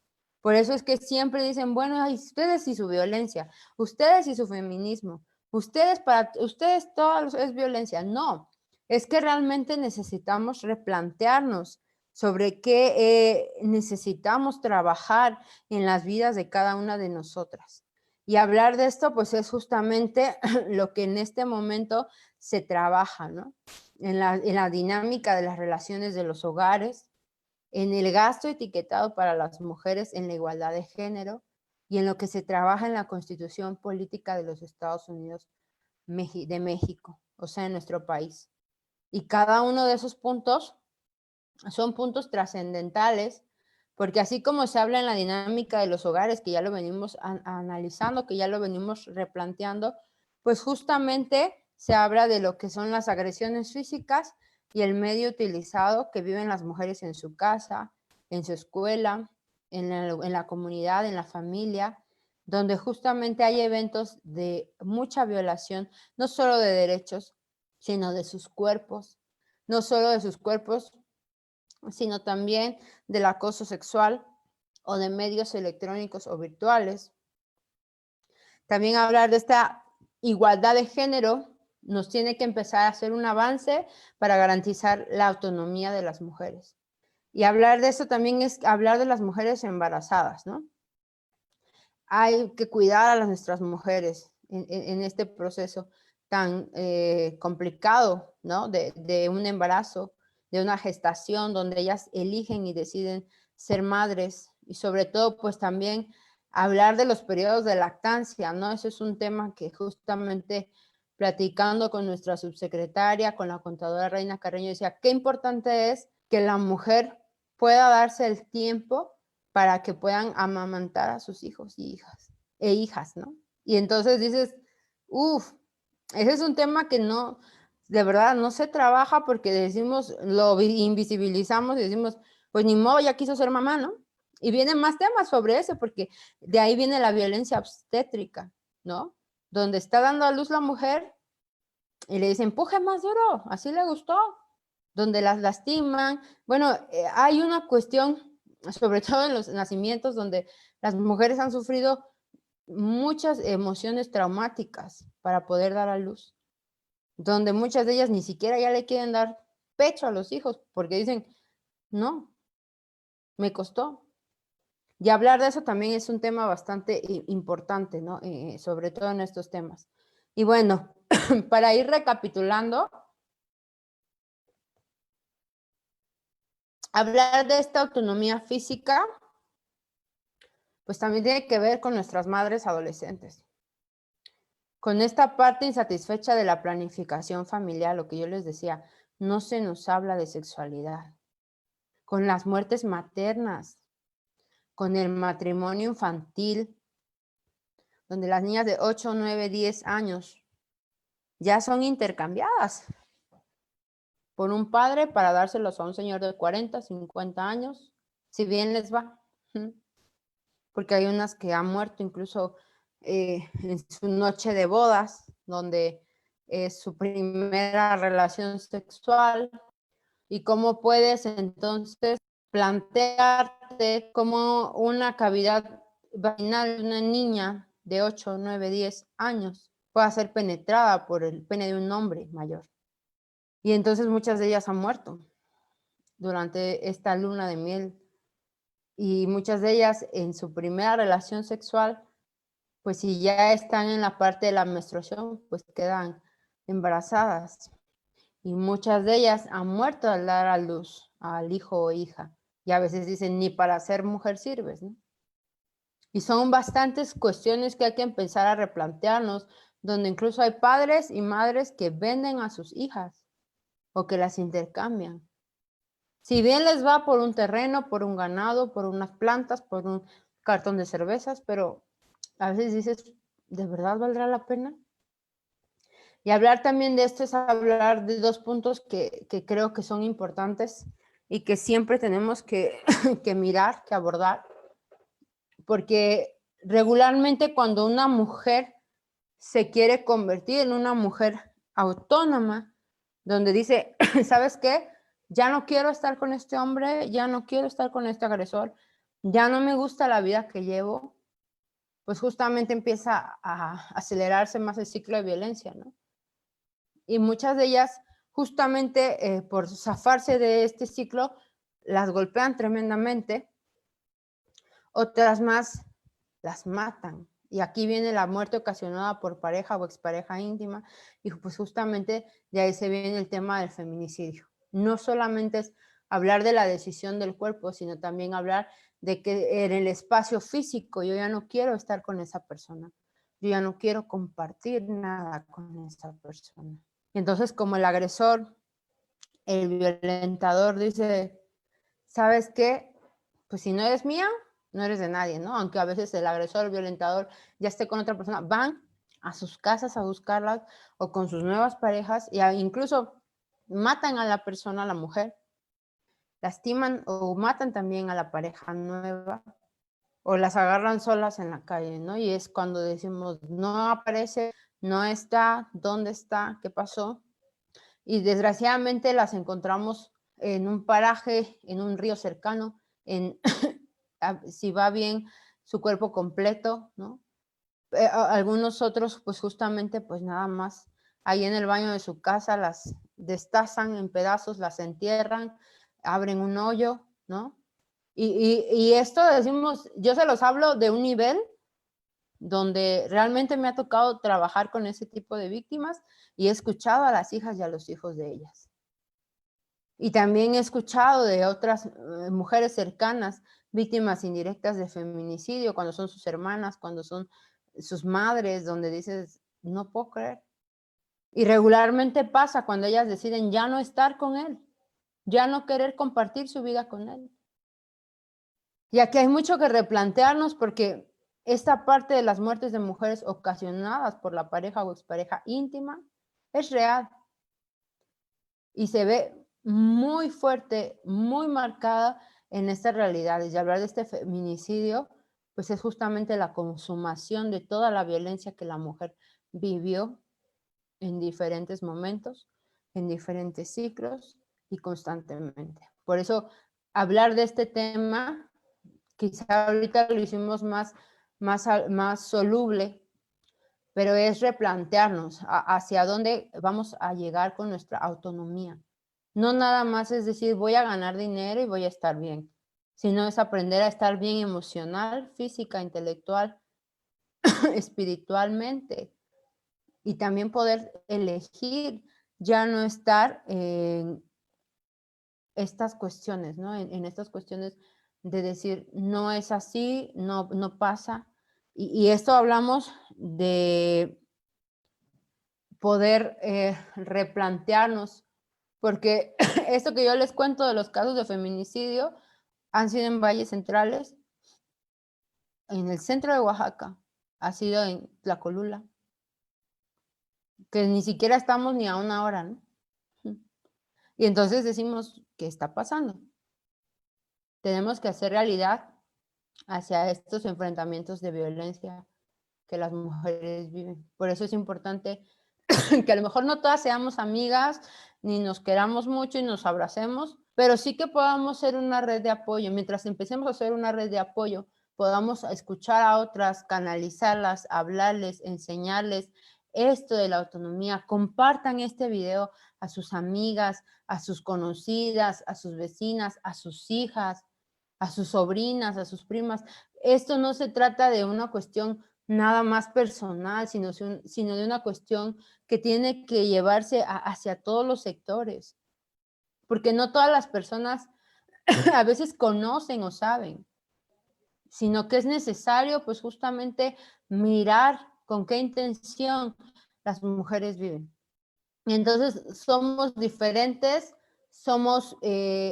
Por eso es que siempre dicen, bueno, ay, ustedes y su violencia, ustedes y su feminismo, para ustedes todo es violencia. No, es que realmente necesitamos replantearnos sobre qué necesitamos trabajar en las vidas de cada una de nosotras. Y hablar de esto, pues es justamente lo que en este momento se trabaja, ¿no? En la dinámica de las relaciones de los hogares, en el gasto etiquetado para las mujeres, en la igualdad de género y en lo que se trabaja en la Constitución Política de los Estados Unidos de México, o sea, en nuestro país. Y cada uno de esos puntos son puntos trascendentales, porque así como se habla en la dinámica de los hogares, que ya lo venimos analizando, que ya lo venimos replanteando, pues justamente se habla de lo que son las agresiones físicas y el medio utilizado que viven las mujeres en su casa, en su escuela, en la comunidad, en la familia, donde justamente hay eventos de mucha violación, no solo de derechos, sino de sus cuerpos, no solo de sus cuerpos, sino también del acoso sexual o de medios electrónicos o virtuales. También hablar de esta igualdad de género nos tiene que empezar a hacer un avance para garantizar la autonomía de las mujeres. Y hablar de eso también es hablar de las mujeres embarazadas, ¿no? Hay que cuidar a nuestras mujeres en este proceso tan complicado, ¿no? De un embarazo, de una gestación, donde ellas eligen y deciden ser madres, y sobre todo, pues también hablar de los periodos de lactancia, ¿no? Ese es un tema que justamente platicando con nuestra subsecretaria, con la contadora Reina Carreño, decía, qué importante es que la mujer pueda darse el tiempo para que puedan amamantar a sus hijos y hijas, ¿no? Y entonces dices, uff, ese es un tema que no, de verdad, no se trabaja porque decimos, lo invisibilizamos y decimos, pues ni modo, ya quiso ser mamá, ¿no? Y vienen más temas sobre eso, porque de ahí viene la violencia obstétrica, ¿no? Donde está dando a luz la mujer y le dicen, empuje más duro, así le gustó, donde las lastiman. Bueno, hay una cuestión, sobre todo en los nacimientos, donde las mujeres han sufrido muchas emociones traumáticas para poder dar a luz, donde muchas de ellas ni siquiera ya le quieren dar pecho a los hijos, porque dicen, no, me costó. Y hablar de eso también es un tema bastante importante, ¿no? Sobre todo en estos temas. Y bueno, para ir recapitulando, hablar de esta autonomía física, pues también tiene que ver con nuestras madres adolescentes. Con esta parte insatisfecha de la planificación familiar, lo que yo les decía, no se nos habla de sexualidad. Con las muertes maternas, con el matrimonio infantil, donde las niñas de 8, 9, 10 años ya son intercambiadas por un padre para dárselos a un señor de 40, 50 años, si bien les va. Porque hay unas que han muerto incluso en su noche de bodas, donde es su primera relación sexual, y cómo puedes entonces plantearte como una cavidad vaginal de una niña de 8, 9, 10 años pueda ser penetrada por el pene de un hombre mayor. Y entonces muchas de ellas han muerto durante esta luna de miel, y muchas de ellas en su primera relación sexual, pues si ya están en la parte de la menstruación, pues quedan embarazadas. Y muchas de ellas han muerto al dar a luz al hijo o hija. Y a veces dicen, ni para ser mujer sirves, ¿no? Y son bastantes cuestiones que hay que empezar a replantearnos, donde incluso hay padres y madres que venden a sus hijas o que las intercambian. Si bien les va por un terreno, por un ganado, por unas plantas, por un cartón de cervezas, pero a veces dices, ¿de verdad valdrá la pena? Y hablar también de esto es hablar de dos puntos que creo que son importantes y que siempre tenemos que mirar, que abordar, porque regularmente cuando una mujer se quiere convertir en una mujer autónoma, donde dice, ¿sabes qué? Ya no quiero estar con este hombre, ya no quiero estar con este agresor, ya no me gusta la vida que llevo, pues justamente empieza a acelerarse más el ciclo de violencia, ¿no? Y muchas de ellas, justamente por zafarse de este ciclo, las golpean tremendamente, otras más las matan. Y aquí viene la muerte ocasionada por pareja o expareja íntima, y pues justamente de ahí se viene el tema del feminicidio. No solamente es hablar de la decisión del cuerpo, sino también hablar de que en el espacio físico yo ya no quiero estar con esa persona, yo ya no quiero compartir nada con esa persona. Y entonces como el agresor, el violentador dice, ¿sabes qué? Pues si no eres mía, no eres de nadie, ¿no? Aunque a veces el agresor, el violentador ya esté con otra persona, van a sus casas a buscarlas o con sus nuevas parejas y incluso matan a la persona, a la mujer, lastiman o matan también a la pareja nueva o las agarran solas en la calle, ¿no? Y es cuando decimos, no aparece, no está, ¿dónde está? ¿Qué pasó? Y desgraciadamente las encontramos en un paraje, en un río cercano, si va bien su cuerpo completo, ¿no? Algunos otros pues justamente pues nada más ahí en el baño de su casa, las destazan en pedazos, las entierran, abren un hoyo, ¿no? Y esto decimos, yo se los hablo de un nivel donde realmente me ha tocado trabajar con ese tipo de víctimas y he escuchado a las hijas y a los hijos de ellas. Y también he escuchado de otras mujeres cercanas, víctimas indirectas de feminicidio, cuando son sus hermanas, cuando son sus madres, donde dices, no puedo creer. Y regularmente pasa cuando ellas deciden ya no estar con él, ya no querer compartir su vida con él. Y aquí hay mucho que replantearnos porque esta parte de las muertes de mujeres ocasionadas por la pareja o expareja íntima es real. Y se ve muy fuerte, muy marcada en estas realidades. Y hablar de este feminicidio, pues es justamente la consumación de toda la violencia que la mujer vivió en diferentes momentos, en diferentes ciclos y constantemente. Por eso, hablar de este tema, quizá ahorita lo hicimos más soluble, pero es replantearnos hacia dónde vamos a llegar con nuestra autonomía. No nada más es decir, voy a ganar dinero y voy a estar bien, sino es aprender a estar bien emocional, física, intelectual, espiritualmente, y también poder elegir ya no estar en estas cuestiones, ¿no? En estas cuestiones de decir, no es así, no pasa. Y esto hablamos de poder replantearnos, porque esto que yo les cuento de los casos de feminicidio han sido en valles centrales, en el centro de Oaxaca, ha sido en Tlacolula, que ni siquiera estamos ni a una hora, ¿no? Y entonces decimos, ¿qué está pasando? Tenemos que hacer realidad hacia estos enfrentamientos de violencia que las mujeres viven. Por eso es importante que a lo mejor no todas seamos amigas, ni nos queramos mucho y nos abracemos, pero sí que podamos ser una red de apoyo. Mientras empecemos a ser una red de apoyo, podamos escuchar a otras, canalizarlas, hablarles, enseñarles esto de la autonomía. Compartan este video a sus amigas, a sus conocidas, a sus vecinas, a sus hijas, a sus sobrinas, a sus primas. Esto no se trata de una cuestión nada más personal, sino de una cuestión que tiene que llevarse hacia todos los sectores, porque no todas las personas a veces conocen o saben, sino que es necesario pues justamente mirar con qué intención las mujeres viven. Y entonces somos diferentes,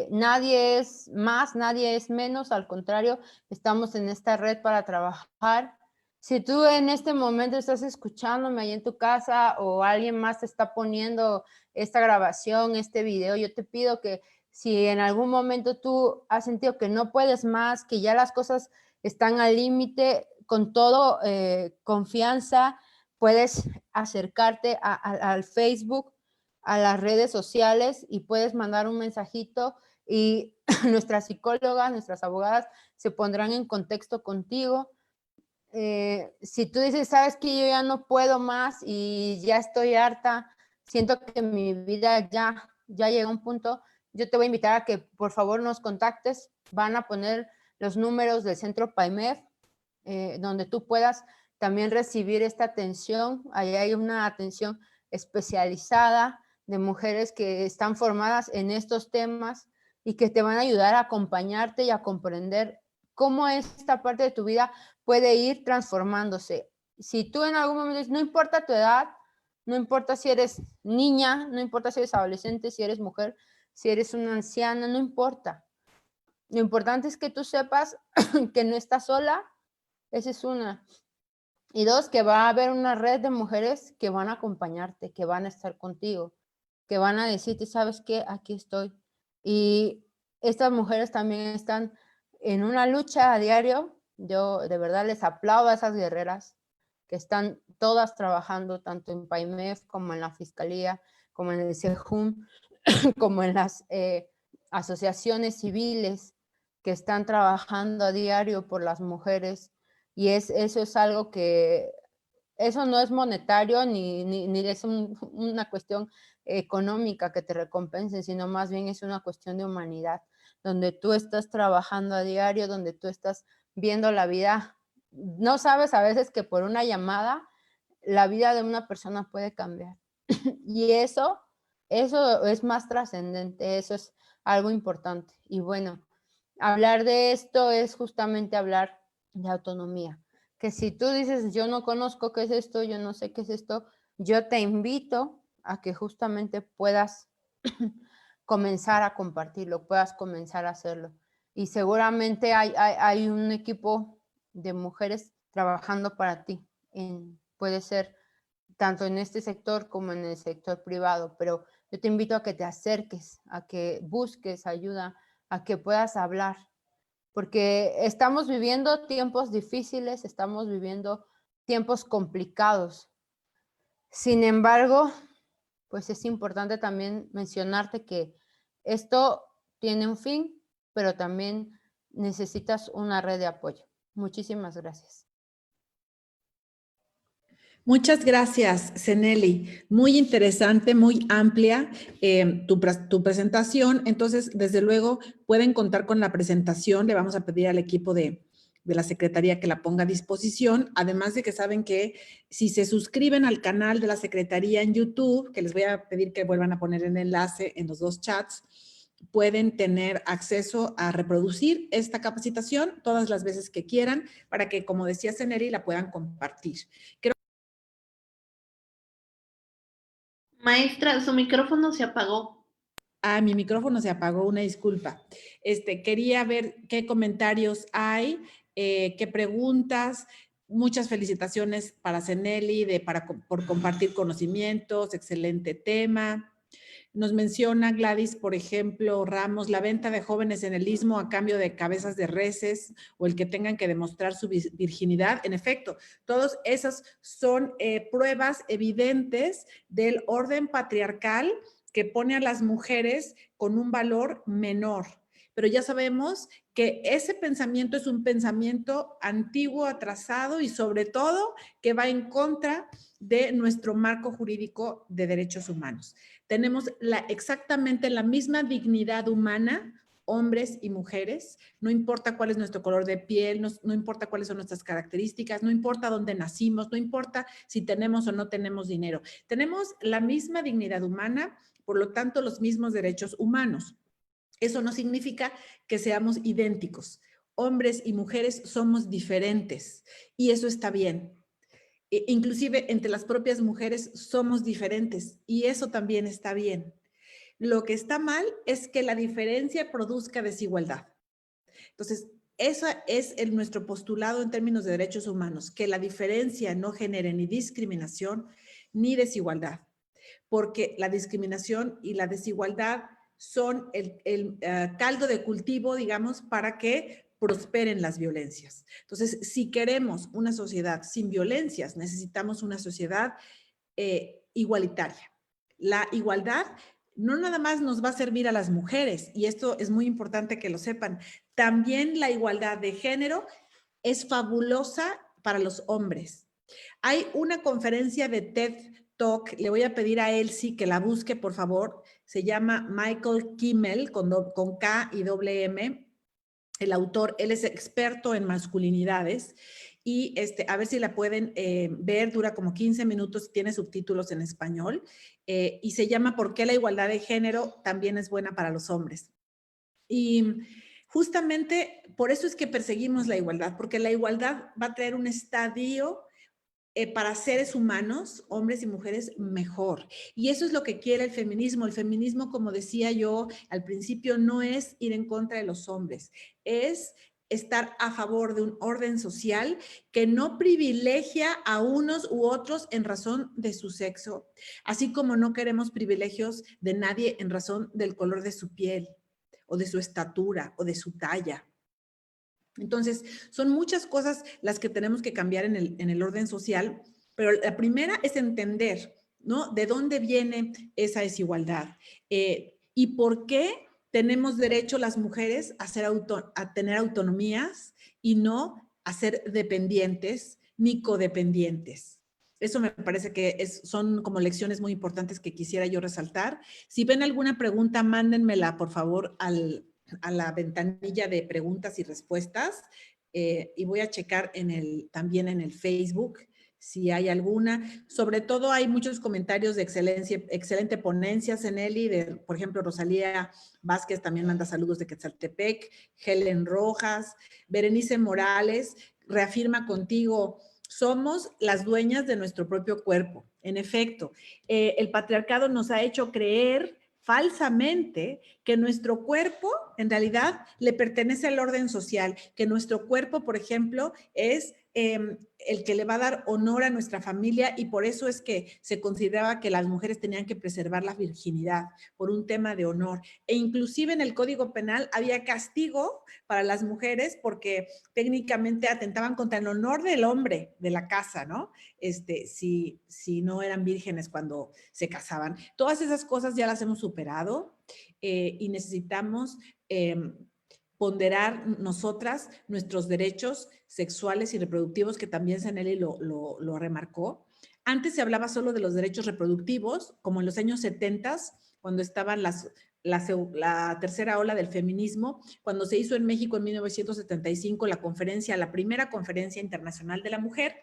nadie es más, nadie es menos, al contrario, estamos en esta red para trabajar. Si tú en este momento estás escuchándome ahí en tu casa o alguien más te está poniendo esta grabación, este video, yo te pido que si en algún momento tú has sentido que no puedes más, que ya las cosas están al límite, con todo confianza, puedes acercarte al Facebook, a las redes sociales y puedes mandar un mensajito y nuestras psicólogas, nuestras abogadas se pondrán en contexto contigo. Si tú dices, sabes que yo ya no puedo más y ya estoy harta, siento que mi vida ya llega a un punto, yo te voy a invitar a que por favor nos contactes. Van a poner los números del centro PAIMEF, donde tú puedas también recibir esta atención. Ahí hay una atención especializada de mujeres que están formadas en estos temas y que te van a ayudar a acompañarte y a comprender cómo esta parte de tu vida puede ir transformándose. Si tú en algún momento dices, no importa tu edad, no importa si eres niña, no importa si eres adolescente, si eres mujer, si eres una anciana, no importa. Lo importante es que tú sepas que no estás sola. Esa es una. Y dos, que va a haber una red de mujeres que van a acompañarte, que van a estar contigo, que van a decirte, ¿sabes qué? Aquí estoy. Y estas mujeres también están en una lucha a diario. Yo de verdad les aplaudo a esas guerreras que están todas trabajando, tanto en PAIMEF como en la Fiscalía, como en el CEJUM, como en las asociaciones civiles que están trabajando a diario por las mujeres. Y eso es algo que eso no es monetario ni es una cuestión económica que te recompensen, sino más bien es una cuestión de humanidad, donde tú estás trabajando a diario, donde tú estás viendo la vida. No sabes a veces que por una llamada la vida de una persona puede cambiar. Y eso es más trascendente, eso es algo importante. Y bueno, hablar de esto es justamente hablar de autonomía. Que si tú dices, yo no conozco qué es esto, yo no sé qué es esto, yo te invito a que justamente puedas comenzar a compartirlo, puedas comenzar a hacerlo. Y seguramente hay un equipo de mujeres trabajando para ti. Puede ser tanto en este sector como en el sector privado, pero yo te invito a que te acerques, a que busques ayuda, a que puedas hablar, porque estamos viviendo tiempos difíciles, estamos viviendo tiempos complicados. Sin embargo, pues es importante también mencionarte que esto tiene un fin, pero también necesitas una red de apoyo. Muchísimas gracias. Muchas gracias, Zeneli. Muy interesante, muy amplia tu presentación. Entonces, desde luego, pueden contar con la presentación. Le vamos a pedir al equipo de la Secretaría que la ponga a disposición. Además de que saben que si se suscriben al canal de la Secretaría en YouTube, que les voy a pedir que vuelvan a poner el enlace en los dos chats, pueden tener acceso a reproducir esta capacitación todas las veces que quieran para que, como decía Zeneli, la puedan compartir. Maestra, su micrófono se apagó. Ah, mi micrófono se apagó, una disculpa. Quería ver qué comentarios hay, qué preguntas. Muchas felicitaciones para Zeneli por compartir conocimientos, excelente tema. Nos menciona Gladys, por ejemplo, Ramos, la venta de jóvenes en el Istmo a cambio de cabezas de reses o el que tengan que demostrar su virginidad. En efecto, todas esas son pruebas evidentes del orden patriarcal que pone a las mujeres con un valor menor. Pero ya sabemos que ese pensamiento es un pensamiento antiguo, atrasado y sobre todo que va en contra de nuestro marco jurídico de derechos humanos. Tenemos exactamente la misma dignidad humana, hombres y mujeres, no importa cuál es nuestro color de piel, no importa cuáles son nuestras características, no importa dónde nacimos, no importa si tenemos o no tenemos dinero. Tenemos la misma dignidad humana, por lo tanto, los mismos derechos humanos. Eso no significa que seamos idénticos. Hombres y mujeres somos diferentes y eso está bien. Inclusive entre las propias mujeres somos diferentes y eso también está bien. Lo que está mal es que la diferencia produzca desigualdad. Entonces, eso es nuestro postulado en términos de derechos humanos, que la diferencia no genere ni discriminación ni desigualdad, porque la discriminación y la desigualdad son el caldo de cultivo, digamos, para que prosperen las violencias. Entonces, si queremos una sociedad sin violencias, necesitamos una sociedad igualitaria. La igualdad no nada más nos va a servir a las mujeres, y esto es muy importante que lo sepan, también la igualdad de género es fabulosa para los hombres. Hay una conferencia de TED Talk, le voy a pedir a Elsie que la busque, por favor, se llama Michael Kimmel, con K y doble M, el autor, él es experto en masculinidades, y a ver si la pueden ver, dura como 15 minutos, tiene subtítulos en español, y se llama ¿Por qué la igualdad de género también es buena para los hombres? Y justamente por eso es que perseguimos la igualdad, porque la igualdad va a traer un estadio para seres humanos, hombres y mujeres, mejor. Y eso es lo que quiere el feminismo. El feminismo, como decía yo al principio, no es ir en contra de los hombres, es estar a favor de un orden social que no privilegia a unos u otros en razón de su sexo, así como no queremos privilegios de nadie en razón del color de su piel o de su estatura o de su talla. Entonces, son muchas cosas las que tenemos que cambiar en el orden social, pero la primera es entender, ¿no? De dónde viene esa desigualdad y por qué tenemos derecho las mujeres a tener autonomías y no a ser dependientes ni codependientes. Eso me parece que son como lecciones muy importantes que quisiera yo resaltar. Si ven alguna pregunta, mándenmela, por favor, a la ventanilla de preguntas y respuestas. Y voy a checar también en el Facebook si hay alguna. Sobre todo hay muchos comentarios de excelente ponencia, Zeneli, por ejemplo, Rosalía Vázquez también manda saludos de Quetzaltepec, Helen Rojas, Berenice Morales, reafirma contigo, somos las dueñas de nuestro propio cuerpo. En efecto, el patriarcado nos ha hecho creer falsamente que nuestro cuerpo en realidad le pertenece al orden social, que nuestro cuerpo, por ejemplo, es el que le va a dar honor a nuestra familia, y por eso es que se consideraba que las mujeres tenían que preservar la virginidad por un tema de honor. E inclusive en el Código Penal había castigo para las mujeres porque técnicamente atentaban contra el honor del hombre de la casa, ¿no? Si no eran vírgenes cuando se casaban. Todas esas cosas ya las hemos superado y necesitamos ponderar nosotras nuestros derechos sexuales y reproductivos, que también Zeneli lo remarcó. Antes se hablaba solo de los derechos reproductivos, como en los años 70, cuando estaban la tercera ola del feminismo, cuando se hizo en México en 1975 la primera conferencia internacional de la mujer.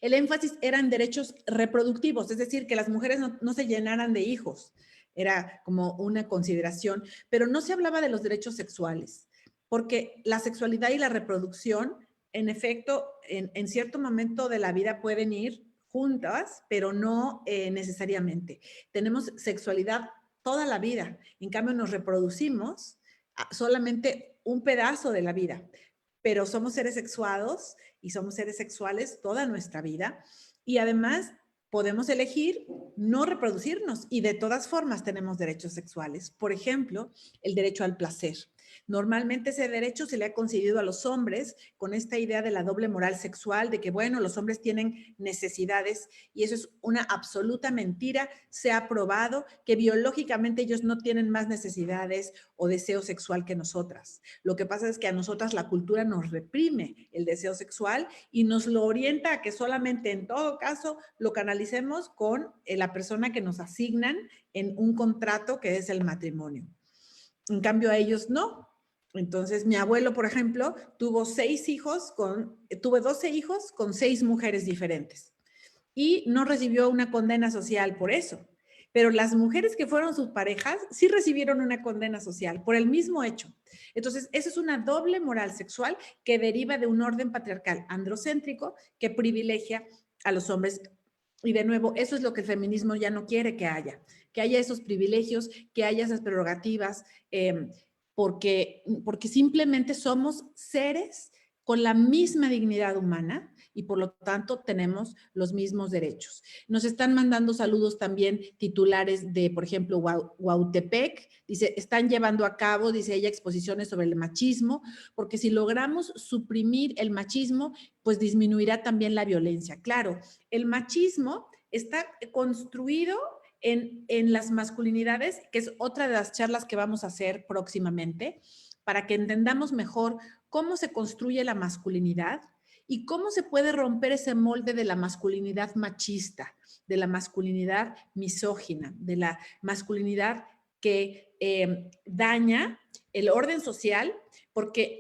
El énfasis era en derechos reproductivos, es decir, que las mujeres no se llenaran de hijos. Era como una consideración, pero no se hablaba de los derechos sexuales, porque la sexualidad y la reproducción, en efecto, en cierto momento de la vida pueden ir juntas, pero no necesariamente. Tenemos sexualidad toda la vida, en cambio nos reproducimos solamente un pedazo de la vida, pero somos seres sexuados y somos seres sexuales toda nuestra vida, y además podemos elegir no reproducirnos, y de todas formas tenemos derechos sexuales. Por ejemplo, el derecho al placer. Normalmente ese derecho se le ha concedido a los hombres con esta idea de la doble moral sexual, de que, bueno, los hombres tienen necesidades, y eso es una absoluta mentira. Se ha probado que biológicamente ellos no tienen más necesidades o deseo sexual que nosotras. Lo que pasa es que a nosotras la cultura nos reprime el deseo sexual y nos lo orienta a que solamente en todo caso lo canalicemos con la persona que nos asignan en un contrato que es el matrimonio. En cambio a ellos no. Entonces, mi abuelo, por ejemplo, tuvo 12 hijos con 6 mujeres diferentes y no recibió una condena social por eso. Pero las mujeres que fueron sus parejas sí recibieron una condena social por el mismo hecho. Entonces, esa es una doble moral sexual que deriva de un orden patriarcal androcéntrico que privilegia a los hombres. Y de nuevo, eso es lo que el feminismo ya no quiere que haya esos privilegios, que haya esas prerrogativas, porque simplemente somos seres con la misma dignidad humana y por lo tanto tenemos los mismos derechos. Nos están mandando saludos también titulares de, por ejemplo, Huautepec. Dice, están llevando a cabo, dice ella, exposiciones sobre el machismo, porque si logramos suprimir el machismo, pues disminuirá también la violencia. Claro, el machismo está construido en las masculinidades, que es otra de las charlas que vamos a hacer próximamente, para que entendamos mejor cómo se construye la masculinidad y cómo se puede romper ese molde de la masculinidad machista, de la masculinidad misógina, de la masculinidad que daña el orden social, porque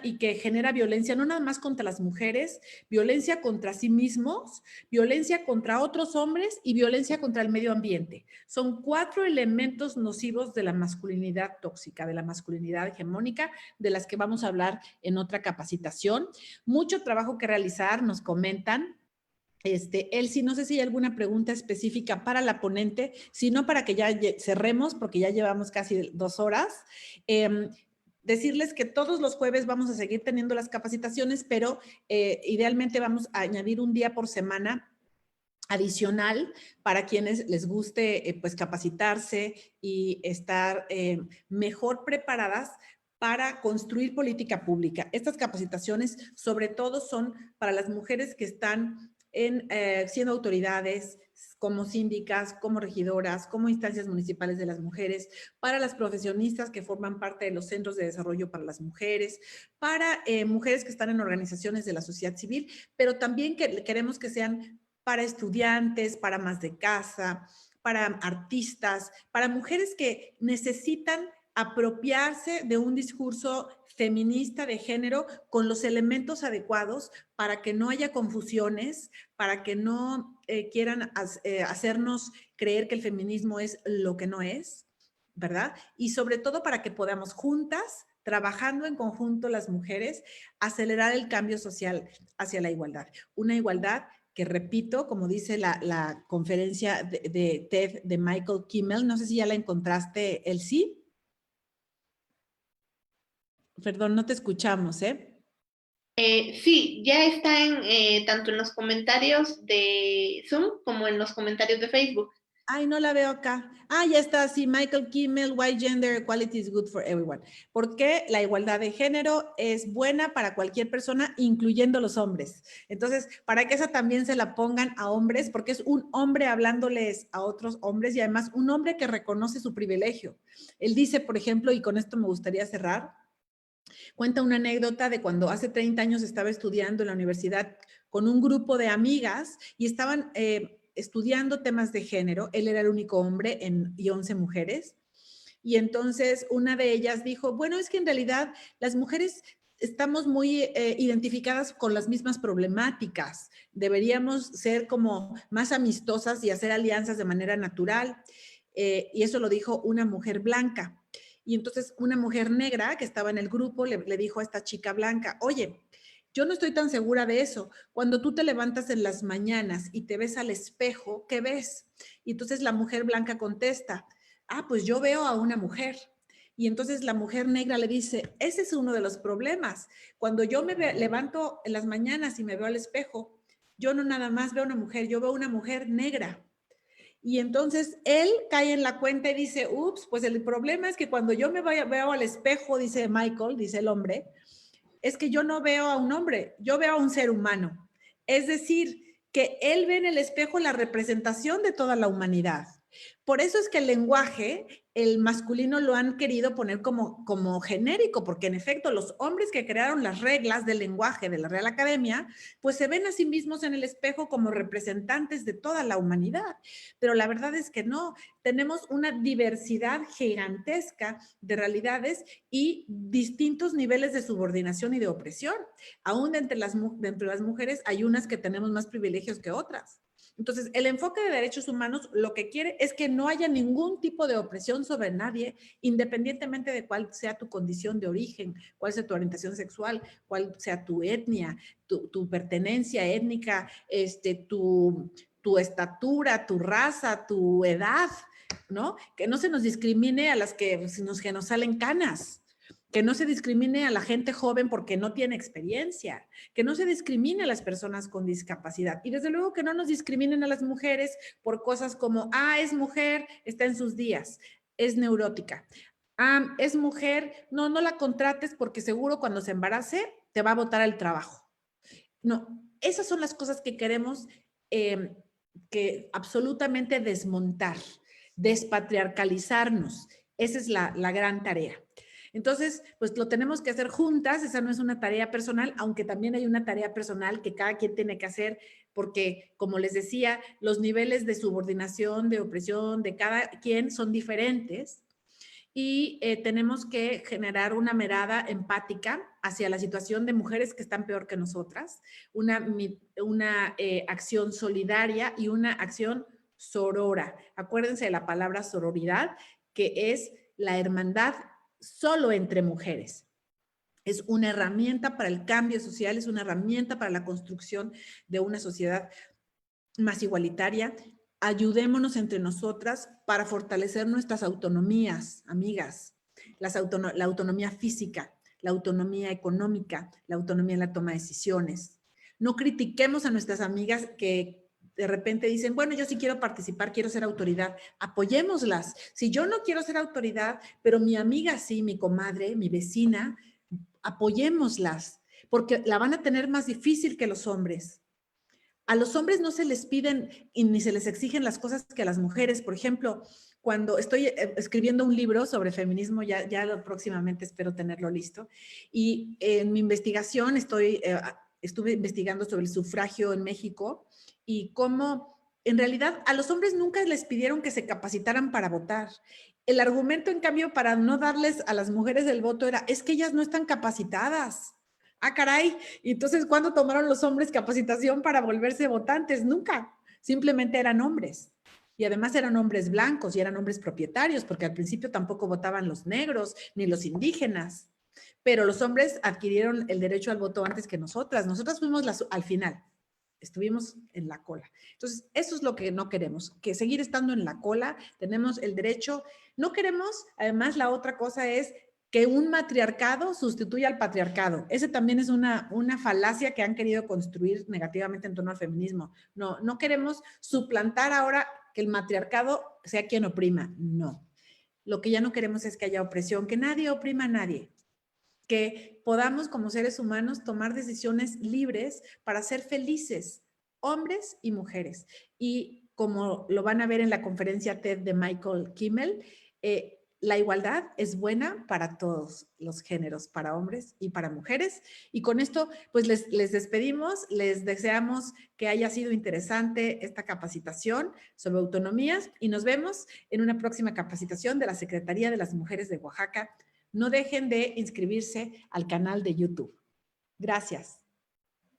y que genera violencia no nada más contra las mujeres, violencia contra sí mismos, violencia contra otros hombres y violencia contra el medio ambiente. Son 4 elementos nocivos de la masculinidad tóxica, de la masculinidad hegemónica, de las que vamos a hablar en otra capacitación. Mucho trabajo que realizar, nos comentan. Elsie, no sé si hay alguna pregunta específica para la ponente, sino para que ya cerremos, porque ya llevamos casi 2 horas. Decirles que todos los jueves vamos a seguir teniendo las capacitaciones, pero idealmente vamos a añadir un día por semana adicional para quienes les guste pues capacitarse y estar mejor preparadas para construir política pública. Estas capacitaciones sobre todo son para las mujeres que están siendo autoridades, como síndicas, como regidoras, como instancias municipales de las mujeres, para las profesionistas que forman parte de los centros de desarrollo para las mujeres, para mujeres que están en organizaciones de la sociedad civil, pero también queremos que sean para estudiantes, para amas de casa, para artistas, para mujeres que necesitan apropiarse de un discurso feminista de género con los elementos adecuados para que no haya confusiones, para que no quieran hacernos creer que el feminismo es lo que no es, ¿verdad? Y sobre todo para que podamos juntas, trabajando en conjunto las mujeres, acelerar el cambio social hacia la igualdad. Una igualdad que, repito, como dice la conferencia de TED de Michael Kimmel, no sé si ya la encontraste, Elsie. Perdón, no te escuchamos, ¿eh? Sí, ya está tanto en los comentarios de Zoom como en los comentarios de Facebook. Ay, no la veo acá. Ah, ya está, sí, Michael Kimmel, Why Gender Equality is Good for Everyone. Porque la igualdad de género es buena para cualquier persona, incluyendo los hombres. Entonces, para que esa también se la pongan a hombres, porque es un hombre hablándoles a otros hombres y además un hombre que reconoce su privilegio. Él dice, por ejemplo, y con esto me gustaría cerrar, cuenta una anécdota de cuando hace 30 años estaba estudiando en la universidad con un grupo de amigas y estaban estudiando temas de género. Él era el único hombre y 11 mujeres. Y entonces una de ellas dijo, bueno, es que en realidad las mujeres estamos muy identificadas con las mismas problemáticas. Deberíamos ser como más amistosas y hacer alianzas de manera natural. Y eso lo dijo una mujer blanca. Y entonces una mujer negra que estaba en el grupo le dijo a esta chica blanca, oye, yo no estoy tan segura de eso. Cuando tú te levantas en las mañanas y te ves al espejo, ¿qué ves? Y entonces la mujer blanca contesta, ah, pues yo veo a una mujer. Y entonces la mujer negra le dice, ese es uno de los problemas. Cuando yo me levanto en las mañanas y me veo al espejo, yo no nada más veo a una mujer, yo veo a una mujer negra. Y entonces él cae en la cuenta y dice, ups, pues el problema es que cuando yo veo al espejo, dice Michael, dice el hombre, es que yo no veo a un hombre, yo veo a un ser humano. Es decir, que él ve en el espejo la representación de toda la humanidad. Por eso es que el lenguaje, el masculino lo han querido poner como genérico, porque en efecto los hombres que crearon las reglas del lenguaje de la Real Academia, pues se ven a sí mismos en el espejo como representantes de toda la humanidad. Pero la verdad es que no, tenemos una diversidad gigantesca de realidades y distintos niveles de subordinación y de opresión. Aún de entre las mujeres hay unas que tenemos más privilegios que otras. Entonces, el enfoque de derechos humanos lo que quiere es que no haya ningún tipo de opresión sobre nadie, independientemente de cuál sea tu condición de origen, cuál sea tu orientación sexual, cuál sea tu etnia, tu pertenencia étnica, tu estatura, tu raza, tu edad, ¿no? Que no se nos discrimine a las que nos salen canas. Que no se discrimine a la gente joven porque no tiene experiencia, que no se discrimine a las personas con discapacidad y desde luego que no nos discriminen a las mujeres por cosas como, ah, es mujer, está en sus días, es neurótica, ah, es mujer, no la contrates porque seguro cuando se embarace te va a botar el trabajo. No, esas son las cosas que queremos que absolutamente desmontar, despatriarcalizarnos. Esa es la gran tarea. Entonces, pues lo tenemos que hacer juntas, esa no es una tarea personal, aunque también hay una tarea personal que cada quien tiene que hacer, porque, como les decía, los niveles de subordinación, de opresión de cada quien son diferentes y tenemos que generar una mirada empática hacia la situación de mujeres que están peor que nosotras, una acción solidaria y una acción sorora. Acuérdense de la palabra sororidad, que es la hermandad solo entre mujeres. Es una herramienta para el cambio social, es una herramienta para la construcción de una sociedad más igualitaria. Ayudémonos entre nosotras para fortalecer nuestras autonomías, amigas. La autonomía física, la autonomía económica, la autonomía en la toma de decisiones. No critiquemos a nuestras amigas que de repente dicen, bueno, yo sí quiero participar, quiero ser autoridad. Apoyémoslas. Si yo no quiero ser autoridad, pero mi amiga sí, mi comadre, mi vecina, apoyémoslas, porque la van a tener más difícil que los hombres. A los hombres no se les piden y ni se les exigen las cosas que a las mujeres. Por ejemplo, cuando estoy escribiendo un libro sobre feminismo, ya próximamente espero tenerlo listo, y en mi investigación estuve investigando sobre el sufragio en México y cómo en realidad a los hombres nunca les pidieron que se capacitaran para votar. El argumento, en cambio, para no darles a las mujeres el voto era, es que ellas no están capacitadas. Ah, caray. Y entonces, ¿cuándo tomaron los hombres capacitación para volverse votantes? Nunca. Simplemente eran hombres. Y además eran hombres blancos y eran hombres propietarios, porque al principio tampoco votaban los negros ni los indígenas. Pero los hombres adquirieron el derecho al voto antes que nosotras. Nosotras fuimos al final. Estuvimos en la cola. Entonces, eso es lo que no queremos, que seguir estando en la cola. Tenemos el derecho. No queremos, además, la otra cosa es que un matriarcado sustituya al patriarcado. Ese también es una falacia que han querido construir negativamente en torno al feminismo. No, no queremos suplantar ahora que el matriarcado sea quien oprima. No. Lo que ya no queremos es que haya opresión, que nadie oprima a nadie. Que podamos como seres humanos tomar decisiones libres para ser felices, hombres y mujeres. Y como lo van a ver en la conferencia TED de Michael Kimmel, la igualdad es buena para todos los géneros, para hombres y para mujeres. Y con esto, pues les despedimos, les deseamos que haya sido interesante esta capacitación sobre autonomías y nos vemos en una próxima capacitación de la Secretaría de las Mujeres de Oaxaca. No dejen de inscribirse al canal de YouTube. Gracias.